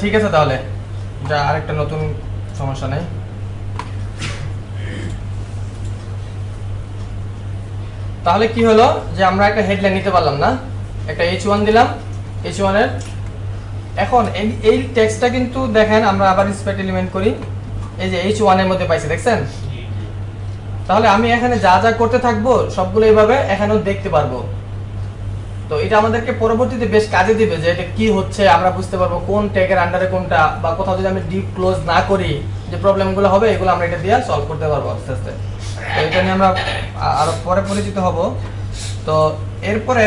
ঠিক আছে, তাহলে এটা আরেকটা নতুন সমস্যা নেই। তাহলে কি হলো যে আমরা একটা হেডলাইন নিতে পারলাম না, একটা H1 দিলাম, H1 এর এখন এই টেক্সটটা কিন্তু দেখেন আমরা আবার স্প্রেড এলিমেন্ট করি, এই যে H1 এর মধ্যে পাইছি, দেখছেন? তাহলে আমি এখানে যা যা করতে থাকবো সবগুলো এইভাবে এখানেও দেখতে পারবো। তো এটা আমাদেরকে পরবর্তীতে বেশ কাজে দিবে যে এটা কি হচ্ছে, আমরা বুঝতে পারবো কোন ট্যাগের আন্ডারে কোনটা, বা কোথাও যদি আমি ডিপ ক্লোজ না করি যে প্রবলেমগুলো হবে এগুলো আমরা এটা দিয়ে সলভ করতে পারবো আস্তে আস্তে। তো এটা নিয়ে আমরা আরো পরে পরিচিত হব। তো এরপরে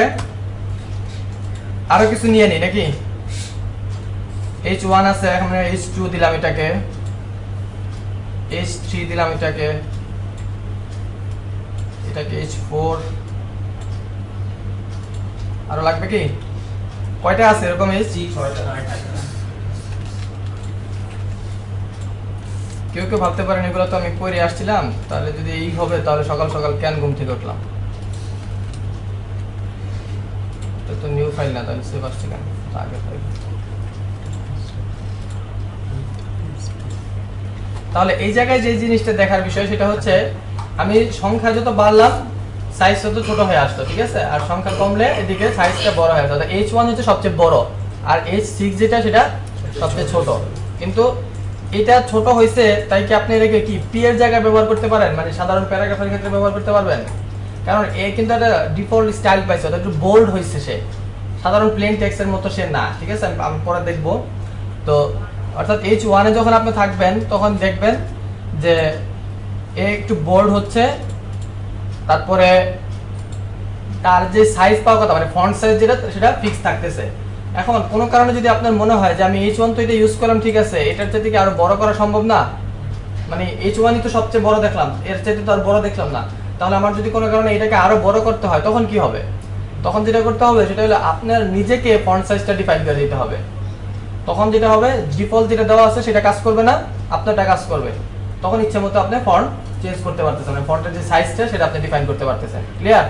আরো কিছু নিয়ে নিই নাকি? H1 আছে, এখন H2 দিলাম, এটাকে H3 দিলাম, এটাকে H4, আরো লাগবে কি? কয়টা আছে এরকম? কেউ কেউ ভাবতে পারেন এগুলো তো আমি পড়ে আসছিলাম, তাহলে যদি এই হবে তাহলে সকাল সকাল কেন ঘুম থেকে উঠলাম? এটা তো নিউ ফাইল না, তাহলে সেভ আসছে কেন? আগে ফাইল। তাহলে এই জায়গায় যে জিনিসটা দেখার বিষয় সেটা হচ্ছে আমি সংখ্যা যত বাড়লাম সাইজ তত ছোট হয়ে আসতো, ঠিক আছে? আর সংখ্যা কমলে এদিকে সাইজটা বড় হয়ে আসতো। H1 হচ্ছে সবচেয়ে বড় আর H6 যেটা সেটা সবচেয়ে ছোট, কিন্তু এটা ছোট হয়েছে তাই কি আপনি এটাকে কি পি এর জায়গায় ব্যবহার করতে পারেন, মানে সাধারণ প্যারাগ্রাফের ক্ষেত্রে ব্যবহার করতে পারবেন? কারণ এ কিন্তু একটা ডিফল্ট স্টাইল পাইছে, ওটা একটু বোল্ড হয়েছে, সে সাধারণ প্লেন টেক্সটের মতো সে না, ঠিক আছে? আমি পরে দেখবো। তো অর্থাৎ H1 এ যখন আপনি থাকবেন তখন দেখবেন যে এ একটু বোল্ড হচ্ছে, তারপরে তার যে সাইজ পাওয়ার কথা মানে ফন্ট সাইজ যেটা সেটা ফিক্স থাকতেছে। এখন কোনো কারণে যদি আপনার মনে হয় যে আমি H1 তো এটা ইউজ করলাম, ঠিক আছে, এটার চাইতে কি আরো বড় করা সম্ভব না, মানে H1ই তো সবচেয়ে বড় দেখলাম, এর চাইতে তো আর বড় দেখলাম না, তাহলে আমার যদি কোনো কারণে এটাকে আরো বড় করতে হয় তখন কি হবে? তখন যেটা করতে হবে সেটা হলো আপনার নিজেকে ফন্ট সাইজটা ডিফাইন করে দিতে হবে। তখন যেটা হবে ডিফল্ট যেটা দেওয়া আছে সেটা কাজ করবে না, আপনারটা কাজ করবে। তখন ইচ্ছে মতো আপনি ফন্ট চেঞ্জ করতে পারতেছেন, মানে ফন্টের যে সাইজটা সেটা আপনি ডিফাইন করতে পারতেছেন। ক্লিয়ার?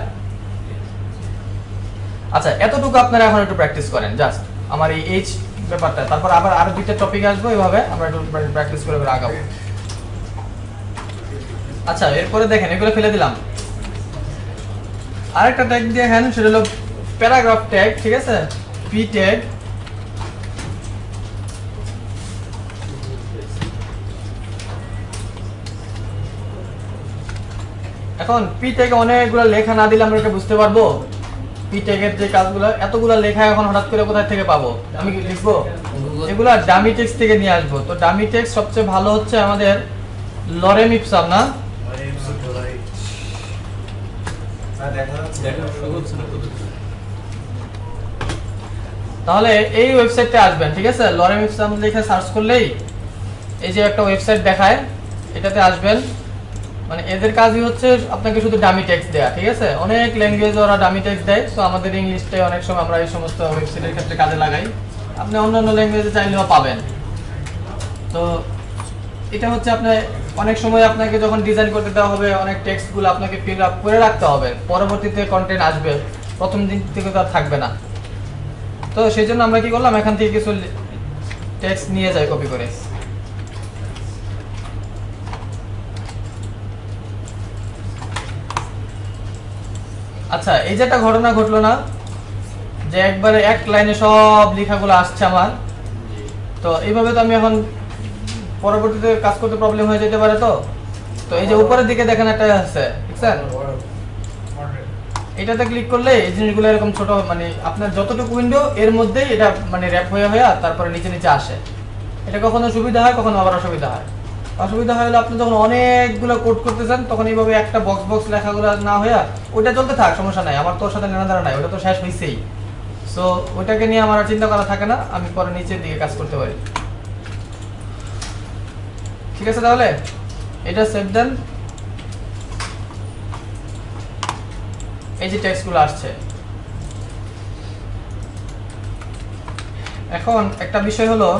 আচ্ছা, এতটুকু আপনারা এখন একটু প্র্যাকটিস করেন জাস্ট আমার এই এইচ ব্যাপারটা, তারপর আবার আরো দুইটা টপিক আসবো, এইভাবে আমরা একটু প্র্যাকটিস করে আগাবো। আচ্ছা, এরপরে দেখেন এগুলো ফেলে দিলাম, আরেকটা ট্যাগ দেখেন সেটা হলো প্যারাগ্রাফ ট্যাগ, ঠিক আছে? P tag. এখন পি ট্যাগে অনেকগুলো লেখা না দিলে আমরা এটা বুঝতে পারবো? পি ট্যাগের যে কাজগুলো, এতগুলো লেখা এখন হঠাৎ করে কোথায় থেকে পাবো? আমি কি লিখবো? এগুলা ডামি টেক্সট থেকে নিয়ে আসবো। তো ডামি টেক্সট সবচেয়ে ভালো হচ্ছে আমাদের লরেম ইপসাম, না? তাহলে এই ওয়েবসাইটে আসবেন, ঠিক আছে? লরেম ইপসাম লিখে সার্চ করলেই এই যে একটা ওয়েবসাইট দেখায়, এটাতে আসবেন। মানে এদের কাজই হচ্ছে আপনাকে শুধু ডামি টেক্সট দেয়া, ঠিক আছে? অনেক ল্যাঙ্গুয়েজে ওরা ডামি টেক্সট দেয়, তো আমাদের ইংলিশে অনেক সময় আমরা এই সমস্ত ওয়েবসাইটের ক্ষেত্রে কাজে লাগাই। আপনি অন্যান্য ল্যাঙ্গুয়েজে চাইলেও পাবেন। তো এটা হচ্ছে আপনি অনেক সময় আপনাকে যখন ডিজাইন করতে দেওয়া হবে অনেক টেক্সটগুলো আপনাকে ফিল আপ করে রাখতে হবে, পরবর্তীতে কন্টেন্ট আসবে, প্রথম দিন থেকে তো আর থাকবে না। তো সেই জন্য আমরা কি করলাম, এখান থেকে কিছু টেক্সট নিয়ে যাই কপি করে। আচ্ছা, এই যে একটা ঘটনা ঘটলো না যে একবারে এক লাইনে সব লেখাগুলো আসছে আমার, তো এইভাবে তো আমি এখন পরবর্তীতে কাজ করতে প্রবলেম হয়ে যেতে পারে। তো তো এই যে উপরের দিকে দেখেন একটা আছে, দেখছেন? এটাতে ক্লিক করলে এই জিনিসগুলো এরকম ছোট, মানে আপনার যতটুকু উইন্ডো এর মধ্যেই এটা মানে র‍্যাপ হয়ে হয়ে তারপরে নিচে নিচে আসে। এটা কখনো সুবিধা হয়, কখনো আবার অসুবিধা হয়। অসুবিধা হলে আপনি যখন অনেকগুলো কোড করতে চান তখন এইভাবে একটা বক্স বক্স লেখাগুলো না হয়ে ওইটা চলতে থাক, সমস্যা নাই, আমার তোর সাথে লেনাদেনা নাই, ওটা তো শেষ হয়েছেই। সো ওইটাকে নিয়ে আমার আর চিন্তা করা থাকে না, আমি পরে নিচের দিকে কাজ করতে পারি। ঠিক আছে, তাহলে এটা সেভ দেন। এই যে টেক্সটগুলো আসছে, এখন একটা বিষয় হলো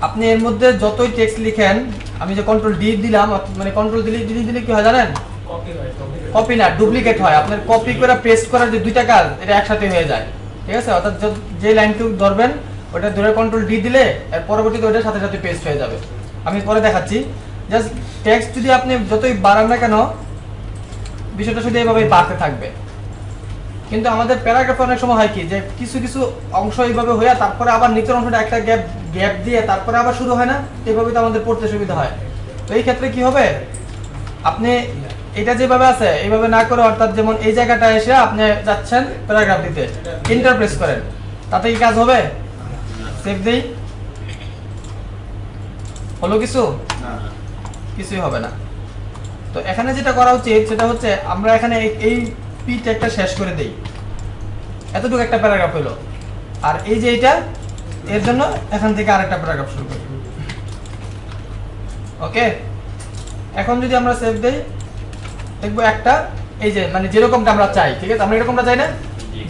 আপনি এর মধ্যে যতই টেক্সট লিখেন, আমি যে কন্ট্রোল ডি দিলাম, মানে কন্ট্রোল দিলে কি হয় জানেন? কপি না, ডুপ্লিকেট হয়। আপনার কপি করে পেস্ট করার যে দুইটা কাজ এটা একসাথে হয়ে যায়, ঠিক আছে? অর্থাৎ যে লাইনটুকু ধরবেন ওটা ধরে কন্ট্রোল ডি দিলে এর পরবর্তীতে ওটার সাথে সাথে পেস্ট হয়ে যাবে। আমি পরে দেখাচ্ছি। জাস্ট টেক্সট যদি আপনি যতই বাড়ান না কেন বিষয়টা শুধু এইভাবেই বাড়তে থাকবে। কিন্তু আমাদের প্যারাগ্রাফে অনেক সময় হয় কি যে কিছু কিছু অংশ এইভাবে হয়ে তারপরে আবার নিচের অংশটা একটা গ্যাপ দিয়ে তারপরে আবার শুরু হয় না, এইভাবে তো আমাদের পড়তে সুবিধা হয়। তো এই ক্ষেত্রে কি হবে, আপনি এটা যেভাবে আছে এইভাবে না করে, অর্থাৎ যেমন এই জায়গাটা এসে আপনি যাচ্ছেন প্যারাগ্রাফ দিতে, এন্টার প্রেস করেন, তাতে কি কাজ হবে? সেভ দেই, হলো কিছু? কিছুই হবে না। তো এখানে যেটা করা উচিত সেটা হচ্ছে আমরা এখানে এই পি ট্যাগটা শেষ করে দেই, এতটুকু একটা প্যারাগ্রাফ হলো। আর এই যে এটা, এর জন্য এখান থেকে আরেকটা প্যারাগ্রাফ শুরু করি। ওকে, এখন যদি আমরা সেভ দেই দেখবো একটা, এই যে মানে যেরকমটা আমরা চাই, ঠিক আছে? আমরা এরকমটা চাই না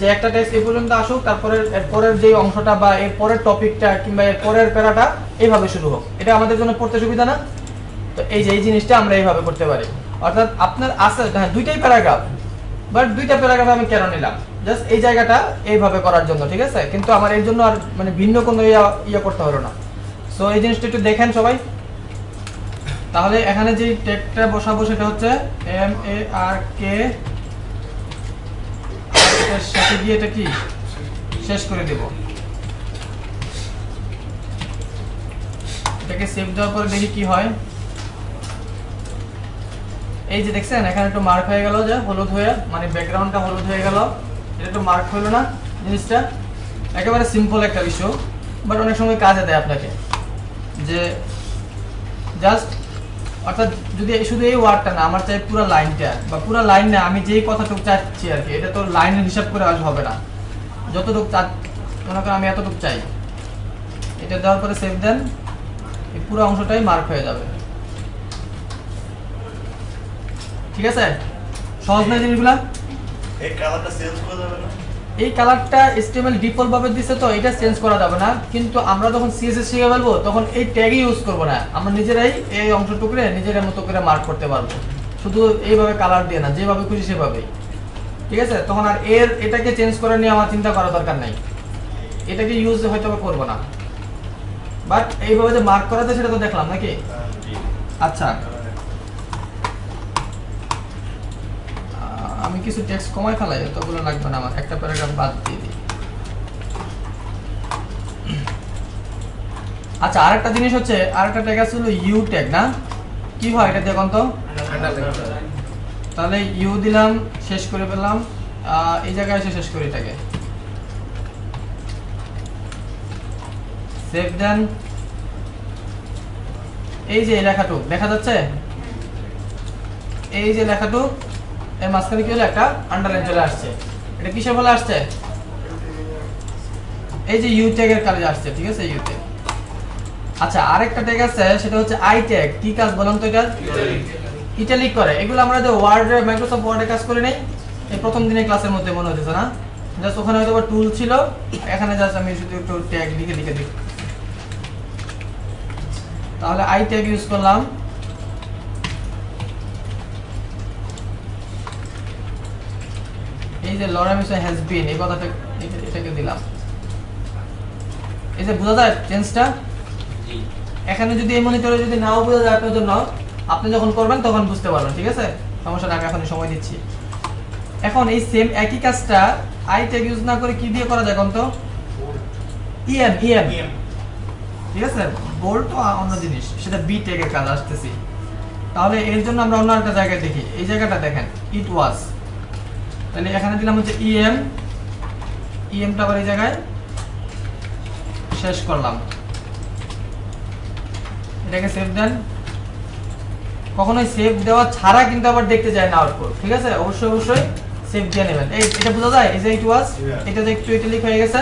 যে একটা টেক্সট এই পর্যন্ত আসুক, তারপরে এর পরের যে অংশটা বা এর পরের টপিকটা কিংবা এর পরের প্যারাটা এইভাবে শুরু হোক, এটা আমাদের জন্য পড়তে সুবিধা না? তো এই যে এই জিনিসটা আমরা এইভাবে করতে পারি। অর্থাৎ আপনার আছে হ্যাঁ দুইটাই প্যারাগ্রাফ, বাট দুইটা প্যারাগ্রাফ আমি কেন নিলাম, জাস্ট এই জায়গাটা এইভাবে করার জন্য, ঠিক আছে? কিন্তু আমার এর জন্য আর মানে ভিন্ন কোনো ইয়ে করতে হলো না। সো এই জিনিসটা একটু দেখেন সবাই। তাহলে এখানে যে ট্যাগটা বসাবো সেটা হচ্ছে MARK, এর সাথে গিয়ে এটা কি শেষ করে দেব। এটাকে সেভ দেওয়ার পরে দেখি কি হয়। এই যে দেখছেন এখানে একটু মার্ক হয়ে গেল, যে হলুদ হয়ে, মানে ব্যাকগ্রাউন্ডটা হলুদ হয়ে গেল, এটা একটু মার্ক হলো না জিনিসটা? একেবারে সিম্পল একটা বিষয়, বাট অনেক সময় কাজে দেয় আপনাকে। যে জাস্ট অর্থাৎ যদি শুধু এই ওয়ার্ডটা না, আমার চাই পুরো লাইনটা, বা পুরো লাইন না, আমি যেই কথাটুকু চাচ্ছি আর কি, এটা তো লাইনের হিসাব করে আজ হবে না, যতটুকু মনে করেন আমি এতটুকু চাই, এটা দেওয়ার পরে সেভ দেন, এই পুরো অংশটাই মার্ক হয়ে যাবে। ঠিক আছে? সহজ না জিনিসগুলা? এই কালারটা চেঞ্জ করা যাবে না? এই কালারটা HTML ডিফল্ট ভাবে দিছে, তো এটা চেঞ্জ করা যাবে না। কিন্তু আমরা যখন CSS শিখে ফেলবো তখন এই ট্যাগ ইউজ করব না, আমরা নিজেরাই এই অংশটুকুরে নিজের মতো করে মার্ক করতে পারবো, শুধু এইভাবে কালার দিয়ে না, যেভাবে খুশি সেভাবেই। ঠিক আছে? তখন আর এটাকে চেঞ্জ করে নিয়ে আমার চিন্তা করার দরকার নাই, এটাকে ইউজ হয়তো করব না। বাট এইভাবে যে মার্ক করা যায় সেটা তো দেখলাম নাকি? আচ্ছা, আমি কিছু টেক্সট কমাই ফেলাই, এতগুলো লাগবে না আমার, একটা প্যারাগ্রাফ বাদ দিয়ে দিই। আচ্ছা, আরেকটা জিনিস হচ্ছে, আরেকটা ট্যাগ আছে হলো ইউ ট্যাগ, না? কি হয় এটা দেখুন তো। তাহলে ইউ দিলাম, শেষ করে ফেললাম, এই জায়গায় এসে শেষ করি এটাকে, সেভ দেন। এই যে লেখাটুক দেখা যাচ্ছে, এই যে লেখাটুক এর মাঝখানে কি হলো, একটা আন্ডারলাইন চলে আসছে। এটা কিসের ফলে আসছে? এই যে ইউ ট্যাগের কাজে আসছে। ঠিক আছে, ইউ ট্যাগ। আচ্ছা, আরেকটা ট্যাগ আছে, সেটা হচ্ছে আই ট্যাগ। কি কাজ বলুন তো? এটা ইটালিক করে। এগুলো আমরা যে ওয়ার্ডে, মাইক্রোসফট ওয়ার্ডে কাজ করি নাই এই প্রথম দিনের ক্লাসের মধ্যে, মনে হচ্ছে না? জাস্ট ওখানে হয়তো টুল ছিল, এখানে জাস্ট আমি শুধু একটু ট্যাগ লিখে লিখে দিই। তাহলে আই ট্যাগ ইউজ করলাম। এই যে লরেন্স হ্যাজ বিন, এই কথাটা এটাকে দিলাম। এই যে বোঝা যায় চেঞ্জটা? এখানে যদি এই মনিটরে যদি নাও বোঝা যায় আপনার জন্য, আপনি যখন করবেন তখন বুঝতে পারবেন। ঠিক আছে, সমস্যা না, আমি এখন সময় দিচ্ছি। এখন এই সেম একই কাজটা আই ট্যাগ ইউজ না করে কি দিয়ে করা যায় কোন তো? ইএম। ঠিক আছে, বোল্ড তো অন্য জিনিস, সেটা বি ট্যাগের কাজ আসতেছি। তাহলে এর জন্য আমরা অন্য একটা জায়গায় দেখি, এই জায়গাটা দেখেন, ইট ওয়াজ। তাহলে এখানে দিলাম হচ্ছে ইএমটা আবার এই জায়গায় শেষ করলাম, এটাকে সেভ দেন। কখনোই সেভ দেওয়া ছাড়া কিন্তু আবার দেখতে যায় না আউটপুট। ঠিক আছে, অবশ্যই সেভ দিয়ে নেবেন। এই এটা বোঝা যায়, এই যে ইট ওয়াজ, এটা যে একটু ইটালিক হয়ে গেছে।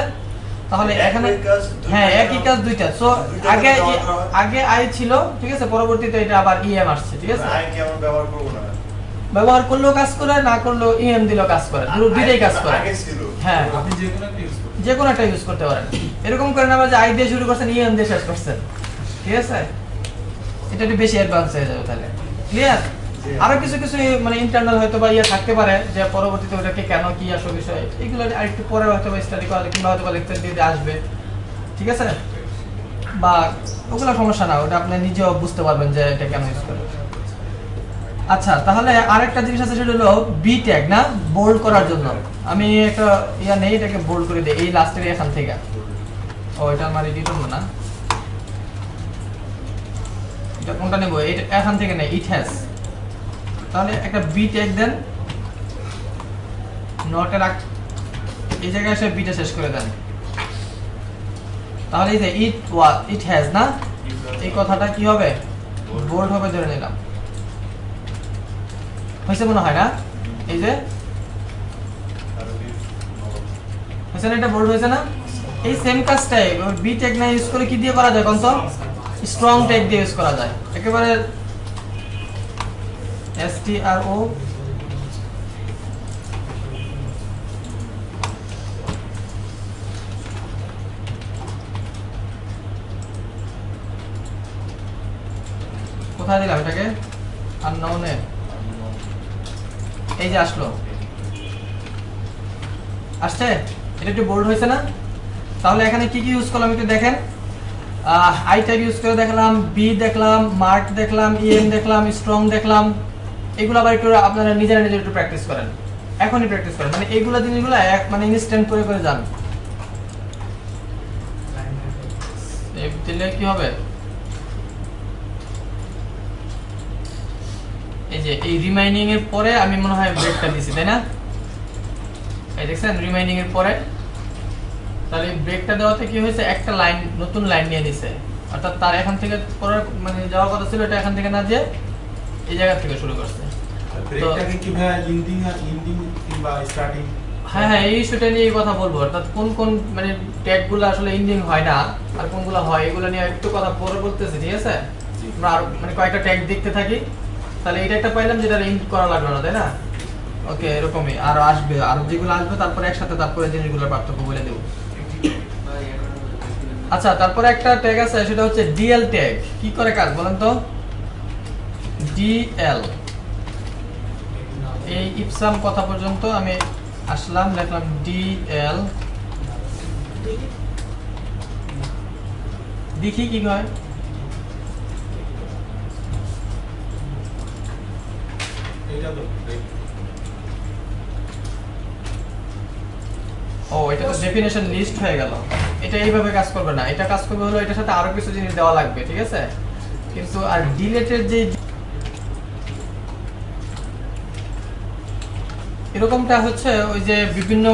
তাহলে এখানে হ্যাঁ একই কাজ দুইটা। সো আগে আই ছিল, ঠিক আছে, পরবর্তীতে এটা আবার ইএম আসছে। ঠিক আছে, আই কি আমরা ব্যবহার করব না? ব্যবহার করলেও কাজ করে, না করলেও ইএম দিলেও কাজ করে, দুটোই কাজ করে। হ্যাঁ, আপনি যে কোনো একটা ইউজ করতে পারেন। যে কোনো একটা ইউজ করতে পারেন। এরকম করে না যে আই দিয়ে শুরু করছেন, ইএম দিয়ে শেষ করছেন। ঠিক আছে, এটা একটু বেশি অ্যাডভান্স হয়ে যাবে। তাহলে ক্লিয়ার? আরো কিছু কিছু মানে ইন্টারনাল হয়তো বা ইয়ে থাকতে পারে, যে পরবর্তীতে ওটাকে কেন কি আসল বিষয়, এগুলো আরেকটু পরে হয়তো বা স্টাডি করা, কিংবা হয়তো বা লেকচার দিয়ে আসবে। ঠিক আছে, বা ওগুলো সমস্যা না, ওটা আপনি নিজেও বুঝতে পারবেন যে এটা কেন ইউজ করে। আচ্ছা, তাহলে আরেকটা জিনিস আছে, সেটা হলো বি ট্যাগ না, বোল্ড করার জন্য। আমি একটা নেই, এটাকে বোল্ড করে দিই এই লাস্টের এখান থেকে। ও এটা আমার এডিটর না, এটা কোনটা নেব, এটা এখান থেকে নেই, ইট হ্যাজ। তাহলে একটা বি ট্যাগ দেন, নটের এই জায়গায় এসে বিটা শেষ করে দেন। তাহলে এই যে ইট হ্যাজ না, এই কথাটা কি হবে, বোল্ড হবে, ধরে নিলাম। হয়েছে মনে হয় না, এই যে হয়েছে না, এটা বোল্ড হয়েছে না। এই সেম কাজটাই বি ট্যাগ না ইউজ করে কি দিয়ে করা যায় কোন তো, স্ট্রং ট্যাগ দিয়ে ইউজ করা যায় একেবারে। stro কোথায় দিলাম এটাকে, আননোনে, এই যে আসলো, আসছে, এটা একটু বোল্ড হয়েছে না। তাহলে এখানে কি কি ইউজ করলাম একটু দেখেন। আই ট্যাগ ইউজ করে দেখলাম, বি দেখলাম, মার্ক দেখলাম, ইএম দেখলাম, স্ট্রং দেখলাম। এগুলো আবার একটু আপনারা নিজেরা নিজে একটু প্র্যাকটিস করেন, এখনই প্র্যাকটিস করেন, মানে এইগুলো জিনিসগুলো মানে ইনস্ট্যান্ট করে করে যান। দিলে কি হবে, এই যে এই রিমাইনিং এর পরে আমি মনে হয় ব্রেকটা দিছি, তাই না? এই দেখছেন রিমাইনিং এর পরে, তাহলে ব্রেকটা দেওয়াতে কি হয়েছে, একটা লাইন, নতুন লাইন নিয়ে নিছে, অর্থাৎ তার এখান থেকে পরে মানে যাওয়ার কথা ছিল, এটা এখান থেকে না দিয়ে এই জায়গা থেকে শুরু করছে। ব্রেকটাকে কি ভাই ইন্ডিং কিংবা স্টার্টিং? হ্যাঁ হ্যাঁ, এই ইস্যুটা নিয়ে কথা বলবো, অর্থাৎ কোন কোন মানে ট্যাগগুলো আসলে ইন্ডিং হয় না আর কোনগুলো হয়, এগুলো নিয়ে একটু কথা পরে বলতেছি, ঠিক আছে? আমরা আর মানে কয়েকটা ট্যাগ দেখতে থাকি, তাহলে এটা একটা পাইলাম যেটা ইন্ট করা লাগবে না, তাই না? ওকে, এরকমই আরো আসবে, আর যেগুলো আসবে তারপরে একসাথে তারপরে জিনিসগুলোর পার্থক্য বলে দেব। আচ্ছা, তারপরে একটা ট্যাগ আছে, সেটা হচ্ছে ডিএল ট্যাগ। কি করে কাজ বলেন তো? ডিএল, এই ইপসাম কথা পর্যন্ত আমি আসলাম, লিখলাম ডিএল, দেখি কি হয়। এটা তো ও, এটা তো ডেফিনেশন লিস্ট হয়ে গেল। এটা এইভাবে কাজ করবে না, এটা কাজ করবে হলো এটার সাথে আরো কিছু জিনিস দেওয়া লাগবে, ঠিক আছে? কিন্তু আর ডিলেটের যে এরকমটা হচ্ছে, ওই যে বিভিন্ন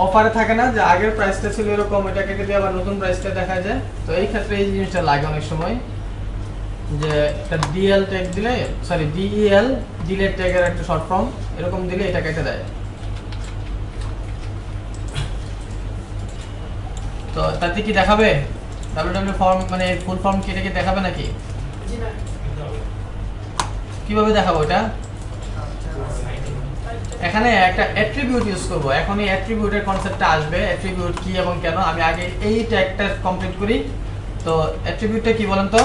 অফারে থাকে না, যে আগের প্রাইসটা ছিল এরকম, এটা কেটে দিয়ে আবার নতুন প্রাইসটা দেখা যায়। তো এই ক্ষেত্রে এই জিনিসটা লাগে অনেক সময়, যে একটা ডিএল ট্যাগ দিলে, সরি ডিইএল, ডিলেট ট্যাগের একটা শর্ট ফর্ম, এরকম দিলে এটা কেটে দেয়। তো তাতে কি দেখাবে ডাব্লিউডাব্লিউ ফর্ম, মানে ফুল ফর্ম কেটে কি দেখাবে নাকি? কিভাবে দেখাবো এটা? এখানে একটা অ্যাট্রিবিউট ইউজ করব। এখন এই অ্যাট্রিবিউটের কনসেপ্টটা আসবে, অ্যাট্রিবিউট কি এবং কেন। আমি আগে এই ট্যাগটা কমপ্লিট করি। তো অ্যাট্রিবিউটটা কি বলেন তো?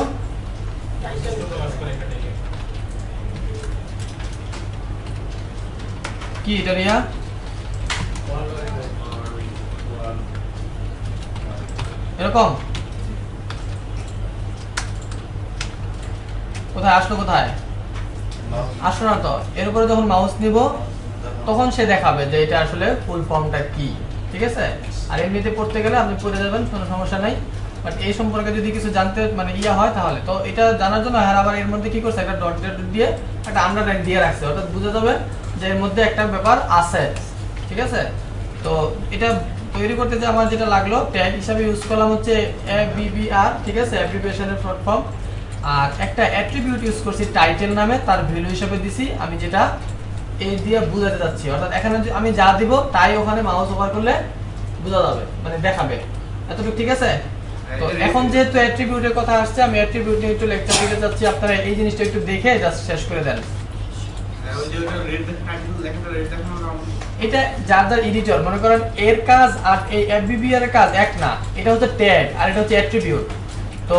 কি এটা রিয়া? এরকম কোথায় আসলো, কোথায় আসলো না তো। এর উপরে যখন মাউস নিব তখন সে দেখাবে যে এটা আসলে ফুল ফর্মটা কি, ঠিক আছে? আর এমনিতে পড়তে গেলে আপনি পড়ে যাবেন, কোনো সমস্যা নাই। বাট এই সম্পর্কে যদি কিছু জানতে মানে ইয়া হয়, তাহলে তো এটা জানার জন্য হ্যাঁ আবার এর মধ্যে কি করছে, একটা ডট ডট দিয়ে একটা আন্ডারলাইন দিয়ে রাখছে, অর্থাৎ বুঝে যাবে যে এর মধ্যে একটা ব্যাপার আছে, ঠিক আছে? তো এটা তৈরি করতে যে আমার যেটা লাগলো, ট্যাগ হিসাবে ইউজ করলাম হচ্ছে ABBR, ঠিক আছে, অ্যাব্রিভিয়েশনের শর্ট ফর্ম। আর একটা অ্যাট্রিবিউট ইউজ করছি টাইটেল নামে, তার ভ্যালু হিসেবে দিছি আমি, যেটা এই দিয়ে বোঝাতে যাচ্ছি, অর্থাৎ এখানে আমি যা দিব তাই ওখানে মাউস ওভার করলে বোঝা যাবে, মানে দেখাবে। এতটুকু ঠিক আছে? তো এখন যেহেতু অ্যাট্রিবিউটের কথা আসছে, আমি অ্যাট্রিবিউট নিয়ে একটু লেকচার দিতে যাচ্ছি, আপনারা এই জিনিসটা একটু দেখে জাস্ট শেষ করে দেন। এটা যার যার এডিটর, মনে করেন এর কাজ আর এই এফবিবিআর এর কাজ এক না, এটা হচ্ছে ট্যাগ আর এটা হচ্ছে অ্যাট্রিবিউট। তো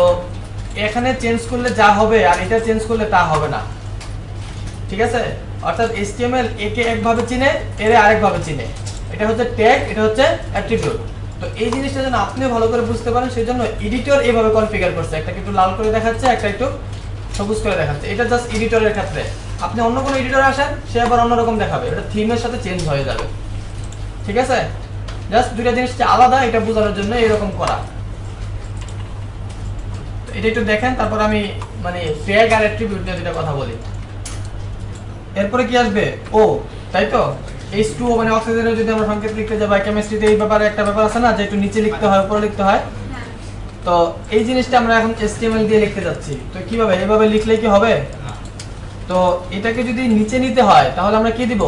এখানে চেঞ্জ করলে যা হবে আর এটা চেঞ্জ করলে তা হবে না, ঠিক আছে? অর্থাৎ HTML একে একভাবে চিনে, এর আরেকভাবে চিনে। এটা হচ্ছে ট্যাগ, এটা হচ্ছে অ্যাট্রিবিউট। তো তো এই জিনিসটা যেন আপনি ভালো করে বুঝতে পারেন সেই জন্য এডিটর এইভাবে কনফিগার করছে, একটা একটু লাল করে দেখাচ্ছে, একটা একটু সবুজ করে দেখাচ্ছে। এটা জাস্ট এডিটরের ক্ষেত্রে। আপনি অন্য কোনো এডিটর আসেন, সে আবার অন্যরকম দেখাবে, এটা থিমের সাথে চেঞ্জ হয়ে যাবে। ঠিক আছে, জাস্ট দুইটা জিনিস যে আলাদা এটা বোঝানোর জন্য এরকম করা। তো এটা একটু দেখেন, তারপর আমি মানে ট্যাগ আর অ্যাট্রিবিউট নিয়ে দুটো কথা বলি। এরপরে কি আসবে? ও, তাই তো। H2O মানে অক্সিজেনের যদি আমরা সংকেত লিখতে যাই, কেমিস্ট্রিতে এই ব্যাপারে একটা ব্যাপার আছে না যে একটু নিচে লিখতে হয় উপরে লিখতে হয়। তো এই জিনিসটা আমরা এখন HTML দিয়ে লিখতে যাচ্ছি। তো কিভাবে? এইভাবে লিখলে কি হবে? তো এটাকে যদি নিচে নিতে হয় তাহলে আমরা কি দিব?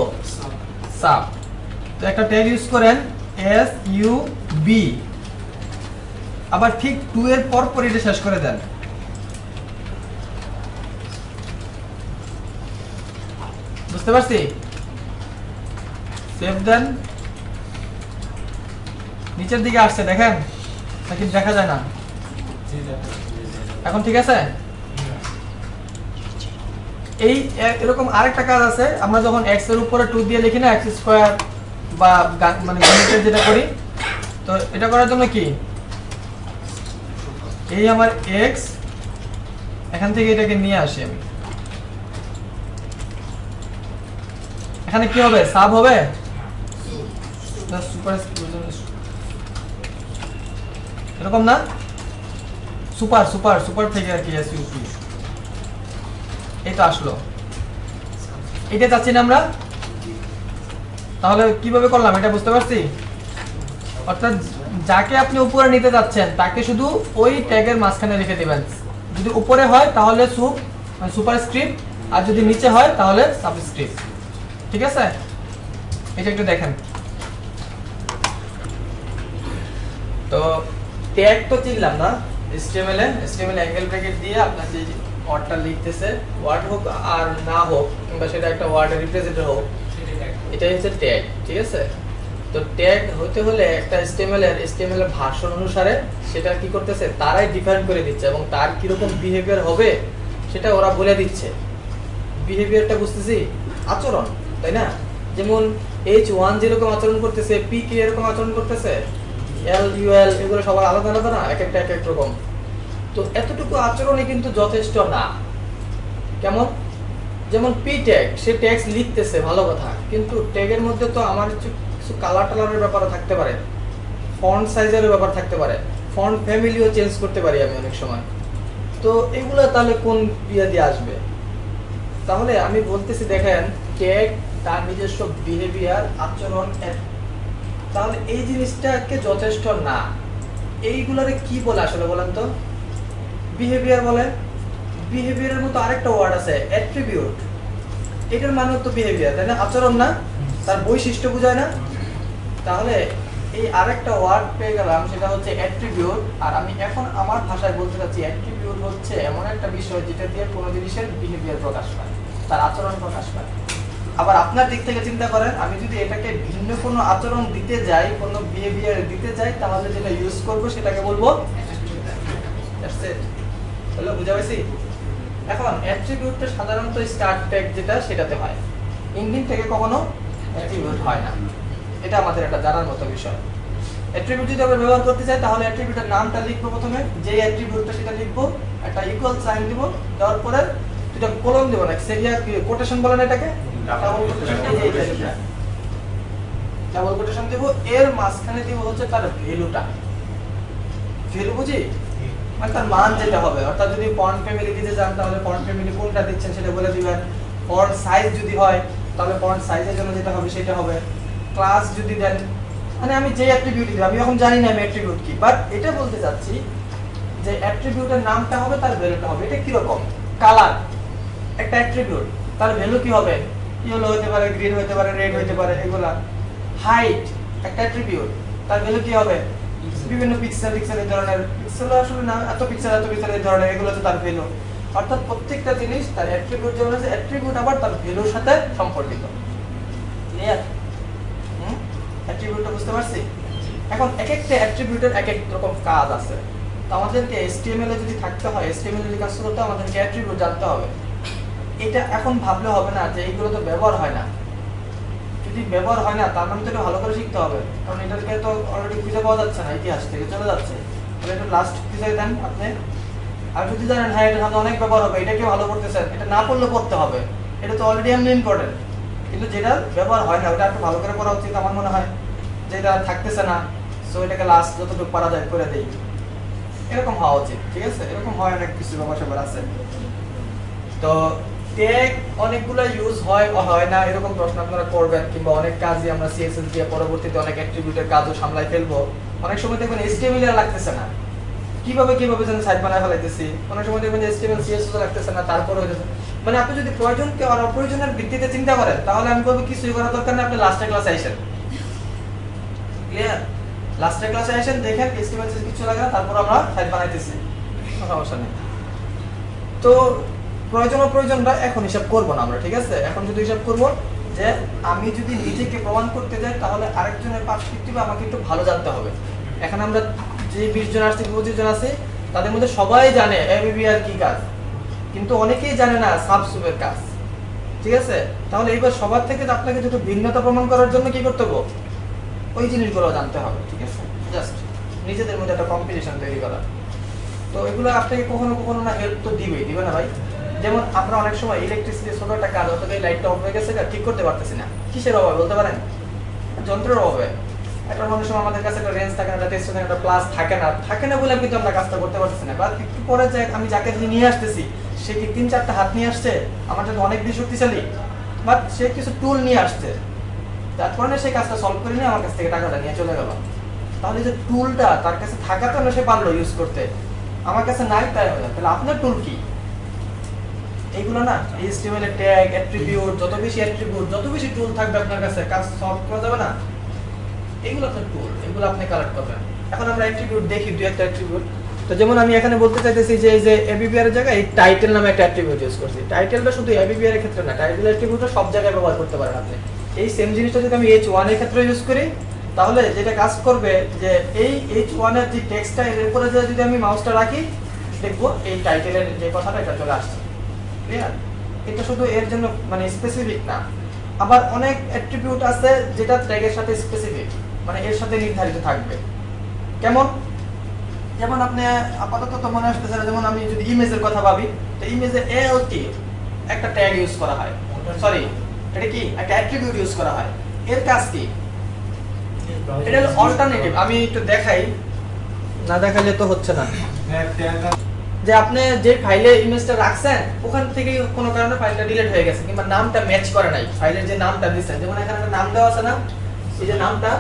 সাব। তো একটা ট্যাগ ইউজ করেন SUB, আবার ঠিক 2 এর পর পর এটা শেষ করে দেন। বুঝতে পারছি? সেভ দেন। নিচের দিকে আসছে দেখেন নাকি দেখা যায় না? এখন ঠিক আছে? এই এরকম আরেকটা কাজ আছে, আমরা যখন x এর উপরে 2 দিয়ে লিখি না, x স্কয়ার বা মানে গণিতের যেটা করি, তো এটা করার জন্য কি এই আমার x, এখান থেকে এটাকে নিয়ে আসি আমি, এখানে কি হবে? সাব হবে না সুপার, এরকম না? সুপার সুপার সুপার থেকে আর কি এসইউপি, এই তো আসলো। এটা চাচ্ছি না আমরা, তাহলে কিভাবে করলাম এটা বুঝতে পারছি? অর্থাৎ যাকে আপনি উপরে নিতে যাচ্ছেন তাকে শুধু ওই ট্যাগের মাঝখানে রেখে দিবেন। যদি উপরে হয় তাহলে সুপার স্ক্রিপ্ট, আর যদি নিচে হয় তাহলে সাবস্ক্রিপ্ট। ঠিক আছে, এটা একটু দেখেন। তো ট্যাগ তো চিনলাম না, HTML অ্যাঙ্গেল ব্র্যাকেট দিয়ে আপনার যে ওয়ার্ডটা লিখতেছে, ওয়ার্ড হোক আর না হোক, কিংবা সেটা একটা ওয়ার্ডের রিপ্রেজেন্টেটিভ হোক, এটাই হচ্ছে ট্যাগ। ঠিক আছে, তো ট্যাগ হতে হলে একটা HTML এর ভার্সন অনুসারে সেটা কি করতেছে, তারাই ডিফাইন করে দিচ্ছে, এবং তার কিরকম বিহেভিয়ার হবে সেটা ওরা বলে দিচ্ছে। বিহেভিয়ারটা বুঝতেছি, আচরণ, তাই না? যেমন H1 যেরকম আচরণ করতেছে, PK এরকম আচরণ করতেছে, LUL এগুলো সবার আলাদা আলাদা না, এক একটা এক এক রকম। তো এতটুকু আচরণই কিন্তু যথেষ্ট না। কেমন? যেমন P ট্যাগ, সে ট্যাগস লিখতেছে ভালো কথা, কিন্তু ট্যাগের মধ্যে তো আমার কিছু কালার টালারের ব্যাপারও থাকতে পারে, ফন্ট সাইজের ব্যাপার থাকতে পারে, ফন্ট ফ্যামিলিও চেঞ্জ করতে পারি আমি অনেক সময়। তো এগুলো তাহলে কোন ইয়ে দিয়ে আসবে? তাহলে আমি বলতেছি দেখেন, ট্যাগ তার নিজস্ব বিহেভিয়ার, আচরণ, তাহলে এই জিনিসটাকে যথেষ্ট না। এইগুলারে কি বলে আসলে বলেন তো? বিহেভিয়ার বলে। বিহেভিয়ারের মতো আরেকটা ওয়ার্ড আছে অ্যাট্রিবিউট, এটার মানে তো বিহেভিয়ার, তাই না? আচরণ না, তার বৈশিষ্ট্য বোঝায় না? তাহলে এই আরেকটা ওয়ার্ড পেয়ে গেলাম, সেটা হচ্ছে অ্যাট্রিবিউট। আর আমি এখন আমার ভাষায় বলতে চাচ্ছি অ্যাট্রিবিউট হচ্ছে এমন একটা বিষয় যেটা দিয়ে কোনো জিনিসের বিহেভিয়ার প্রকাশ পায়, তার আচরণ প্রকাশ পায়। আবার আপনার দিক থেকে চিন্তা করেন, আমি যদি এটাকে ভিন্ন কোনো আচরণ দিতে যাই, কোনো বিহেভিয়ার দিতে যাই, তাহলে যেটা ইউজ করব সেটাকে বলবো হলো। বুঝা পাইছি? এখন অ্যাট্রিবিউটটা সাধারণত স্টার্ট ট্যাগ যেটা সেটাতে হয়, ইঞ্জিন থেকে কখনো অ্যাট্রিবিউট হয় না। এটা আমাদের একটা জানার মতো বিষয়। অ্যাট্রিবিউট যদি আমরা ব্যবহার করতে চাই তাহলে অ্যাট্রিবিউটের নামটা লিখবো, প্রথমে যে অ্যাট্রিবিউটটা সেটা লিখবো, একটা ইকুয়াল সাইন দিব, দেওয়ার পরে দুটো কলম দেব না, সেরিয়া কোটেশন বলেন এটাকে, ডাবল কোটেশন। ডাবল কোটেশন দেব, এর মাঝখানে দিব হচ্ছে তার ভ্যালুটা। ভ্যালু বুঝি মানে তার মান যেটা হবে। অর্থাৎ যদি ফন্ট ফ্যামিলি দিতে চান তাহলে ফন্ট ফ্যামিলি কোনটা দিচ্ছেন সেটা বলে দিবেন। ফন্ট সাইজ যদি হয় তাহলে ফন্ট সাইজের জন্য যেটা হবে সেটা হবে। ক্লাস যদি দেন, মানে আমি যে অ্যাট্রিবিউট দিই, আমি এখন জানি না আমি অ্যাট্রিবিউট কি, বাট এটা বলতে চাচ্ছি যে অ্যাট্রিবিউটের নামটা হবে, তার ভ্যালুটা হবে। এটা কি রকম? কালার একটা অ্যাট্রিবিউট, তার ভ্যালু কি হবে? ইয়েলো হতে পারে, গ্রিন হতে পারে, রেড হতে পারে, এগুলা। হাইট একটা অ্যাট্রিবিউট, তার ভ্যালু কি হবে? বিভিন্ন পিক্সেল এই ধরনের, পিক্সেল আসলে না, এত পিক্সেল এই ধরনের, এগুলো তো তার ভ্যালু। অর্থাৎ প্রত্যেকটা জিনিস তার অ্যাট্রিবিউট যেমন আছে, অ্যাট্রিবিউট আবার তার ভ্যালুর সাথে সম্পর্কিত। ক্লিয়ার? অ্যাট্রিবিউটটা বুঝতে পারছি? এখন এক একটা অ্যাট্রিবিউটের এক এক রকম কাজ আছে। তো আমাদেরকে HTML এ যদি থাকতে হয়, HTML এর কাজ করতে আমাদেরকে অ্যাট্রিবিউট জানতে হবে। এটা এখন ভাবলে হবে না যে এইগুলো তো ব্যবহার হয় না। যদি ব্যবহার হয় না তার মানে তো এটা ভালো করে শিখতে হবে, কারণ এটাকে তো অলরেডি খুঁজে পাওয়া যাচ্ছে না, ইতিহাস থেকে চলে যাচ্ছে। তাহলে এটা লাস্ট খুঁজে দেন আপনি। আর যদি জানেন হ্যাঁ এটা সাথে অনেক ব্যবহার হবে, এটাকে ভালো করতেছেন, এটা না পড়লে পড়তে হবে, এটা তো অলরেডি এমনি ইম্পর্টেন্ট, কিন্তু যেটা ব্যবহার হয় না ওটা একটু ভালো করে করা উচিত আমার মনে হয়, যেটা থাকতেছে না সো এটাকে লাস্ট যতটুকু পারা যায় করে দেই, এরকম হওয়া উচিত। ঠিক আছে, এরকম হয় অনেক কিছু ব্যাপার স্যাপার আছে। তো ট্যাগ অনেকগুলো ইউজ হয় হয় না এরকম প্রশ্ন আপনারা করবেন, কিংবা অনেক কাজই আমরা সিএসএস দিয়ে পরবর্তীতে অনেক অ্যাট্রিবিউটের কাজও সামলাই ফেলবো। অনেক সময় দেখবেন এইচটিএমএল এর লাগতেছে না, কিভাবে যেন সাইট বানায় ফেলাইতেছি, অনেক সময় দেখবেন যে এইচটিএমএল সিএসএস লাগতেছে না, তারপরে হয়ে যাচ্ছে। মানে আপনি যদি প্রয়োজনকে আর অপ্রয়োজনের ভিত্তিতে চিন্তা করেন তাহলে আমি বলবো কিছুই করার দরকার নেই, আপনি লাস্টের ক্লাসে আসেন। ক্লিয়ার? লাস্টের ক্লাসে আসেন, দেখেন এইচটিএমএল কিছু লাগে না, তারপর আমরা সাইট বানাইতেছি, কোনো সমস্যা নেই। তো প্রয়োজন অপ্রয়োজনটা এখন হিসাব করবো না আমরা, ঠিক আছে? এখন যদি হিসাব করবো যে আমি যদি নিজেকে প্রমাণ করতে যাই তাহলে আরেকজনের পার্সপেক্টিভে আমাকে একটু ভালো জানতে হবে। এখন আমরা যে 20 জন আসছে 25 জন আছে তাদের মধ্যে সবাই জানে এবিবিআর কি কাজ, কিন্তু অনেকেই জানে না সাবসুবের কাজ। ঠিক আছে, তাহলে এইবার সবার থেকে আপনাকে দুটো ভিন্নতা প্রমাণ করার জন্য কি করতে হবে, ওই জিনিসগুলো জানতে হবে। ঠিক আছে, জাস্ট নিজেদের মধ্যে একটা কম্পিটিশন তৈরি করা। তো এগুলো আপনাকে কখনো কখনো না হেল্প তো দিবে না ভাই। যেমন আমরা অনেক সময় ইলেকট্রিসিটি ছোট একটা কাজ, অথবা এই লাইটটা অফ হয়ে গেছে ঠিক করতে পারতেছি না, কিসের অভাবে বলতে পারেন? যন্ত্রের অভাবে। একটা অনেক সময় আমাদের কাছে একটা রেঞ্জ থাকে না, একটা টেস্ট একটা প্লাস থাকে না বলে কিন্তু আমরা কাজটা করতে পারতেছি না। বা একটু পরে যে আমি যাকে নিয়ে আসতেছি সে কি 3-4টা হাত নিয়ে আসছে, আমার জন্য অনেক বেশি শক্তিশালী, বাট সে কিছু টুল নিয়ে আসছে, যার কারণে সেই কাজটা সলভ করে নিয়ে আমার কাছ থেকে টাকাটা নিয়ে চলে গেল। তাহলে যে টুলটা তার কাছে থাকার না সে পারলো ইউজ করতে, আমার কাছে নাই তাই হলো। তাহলে আপনার টুল কি? এইগুলো না এইচটিএমএল এর ট্যাগ, অ্যাট্রিবিউট, যত বেশি টুল থাকবে আপনার কাছে কাজ সলভ করা যাবে না। এগুলো আপনার টুল, এগুলো আপনি কালেক্ট করবেন। এখন আমরা অ্যাট্রিবিউট দেখি, দুই একটা অ্যাট্রিবিউট। তো যেমন আমি এখানে বলতে চাইতেছি যে এই যে এবিবিআর এর জায়গায় এই টাইটেল নামে একটা অ্যাট্রিবিউট ইউজ করছি। টাইটেলটা শুধু এবিবিআর এর ক্ষেত্রে না, টাইটেল অ্যাট্রিবিউটটা সব জায়গায় ব্যবহার করতে পারেন আপনি। এই সেম জিনিসটা যদি আমি H1 এর ক্ষেত্রে ইউজ করি তাহলে যেটা কাজ করবে যে এই H1 এর যে টেক্সটটা এর উপরে যদি আমি মাউসটা রাখি দেখবো এই টাইটেলের যে কথাটা এটা চলে আসছে। ক্লিয়ার? এটা শুধু এর জন্য মানে স্পেসিফিক না, আবার অনেক অ্যাট্রিবিউট আছে যেটা ট্যাগের সাথে স্পেসিফিক, মানে এর সাথে নির্ধারিত থাকবে। কেমন? যেমন আপনি আপাতত তো মনে আসতেছে না, যেমন আমি যদি ইমেজের কথা ভাবি, তো ইমেজে ALT একটা ট্যাগ ইউজ করা হয়, সরি এটা কি একটা অ্যাট্রিবিউট ইউজ করা হয়। এর কাজ কি? এটা হলো অল্টারনেটিভ। আমি একটু দেখাই, না দেখালে তো হচ্ছে না। যে আপনি যে ফাইলে ইমেজটা রাখছেন ওখান থেকে কোনো কারণে ফাইলটা ডিলিট হয়ে গেছে, কিংবা নামটা ম্যাচ করে নাই ফাইলের যে নামটা দিয়েছেন। যেমন এখানে একটা নাম দেওয়া আছে না, এই যে নামটা,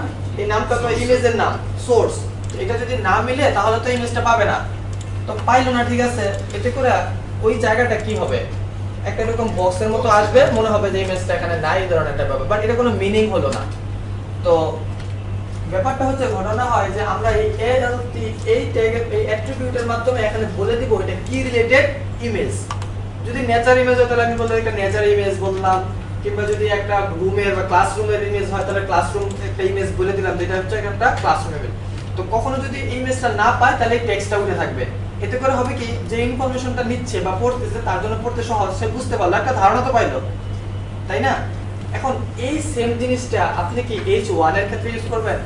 এই নামটা তো ইমেজের নাম সোর্স, এটা যদি না মিলে তাহলে তো ইমেজটা পাবে না, তো পাইলো না। ঠিক আছে, এতে করে ওই জায়গাটা কি হবে, একটা এরকম বক্সের মতো আসবে, মনে হবে যে ইমেজটা এখানে নাই, এই ধরনের একটা ব্যাপার, বাট এটা কোনো মিনিং হলো না। তো ব্যাপারটা হচ্ছে ঘটনা হয় যে আমরা এই ALT এই ট্যাগের এই অ্যাট্রিবিউটের মাধ্যমে এখানে বলে দিব এটা কি রিলেটেড ইমেজ। যদি নেচার ইমেজ হয় তাহলে আমি বললাম একটা নেচার ইমেজ বললাম, কিংবা যদি একটা রুমের বা ক্লাসরুমের ইমেজ হয় তাহলে ক্লাসরুম একটা ইমেজ বলে দিলাম যেটা হচ্ছে একটা ক্লাসরুম ইমেজ। তো কখনো যদি এই ইমেজটা না পায় তাহলে এই টেক্সটটা উঠে থাকবে। এতে করে হবে কি, যে ইনফরমেশনটা নিচ্ছে বা পড়তেছে তার জন্য পড়তে সহজ, সে বুঝতে পারলো, একটা ধারণা তো পাইলো, তাই না? এখন এই সেম জিনিসটা আপনি কি H1 এর ক্ষেত্রে ইউজ করবেন?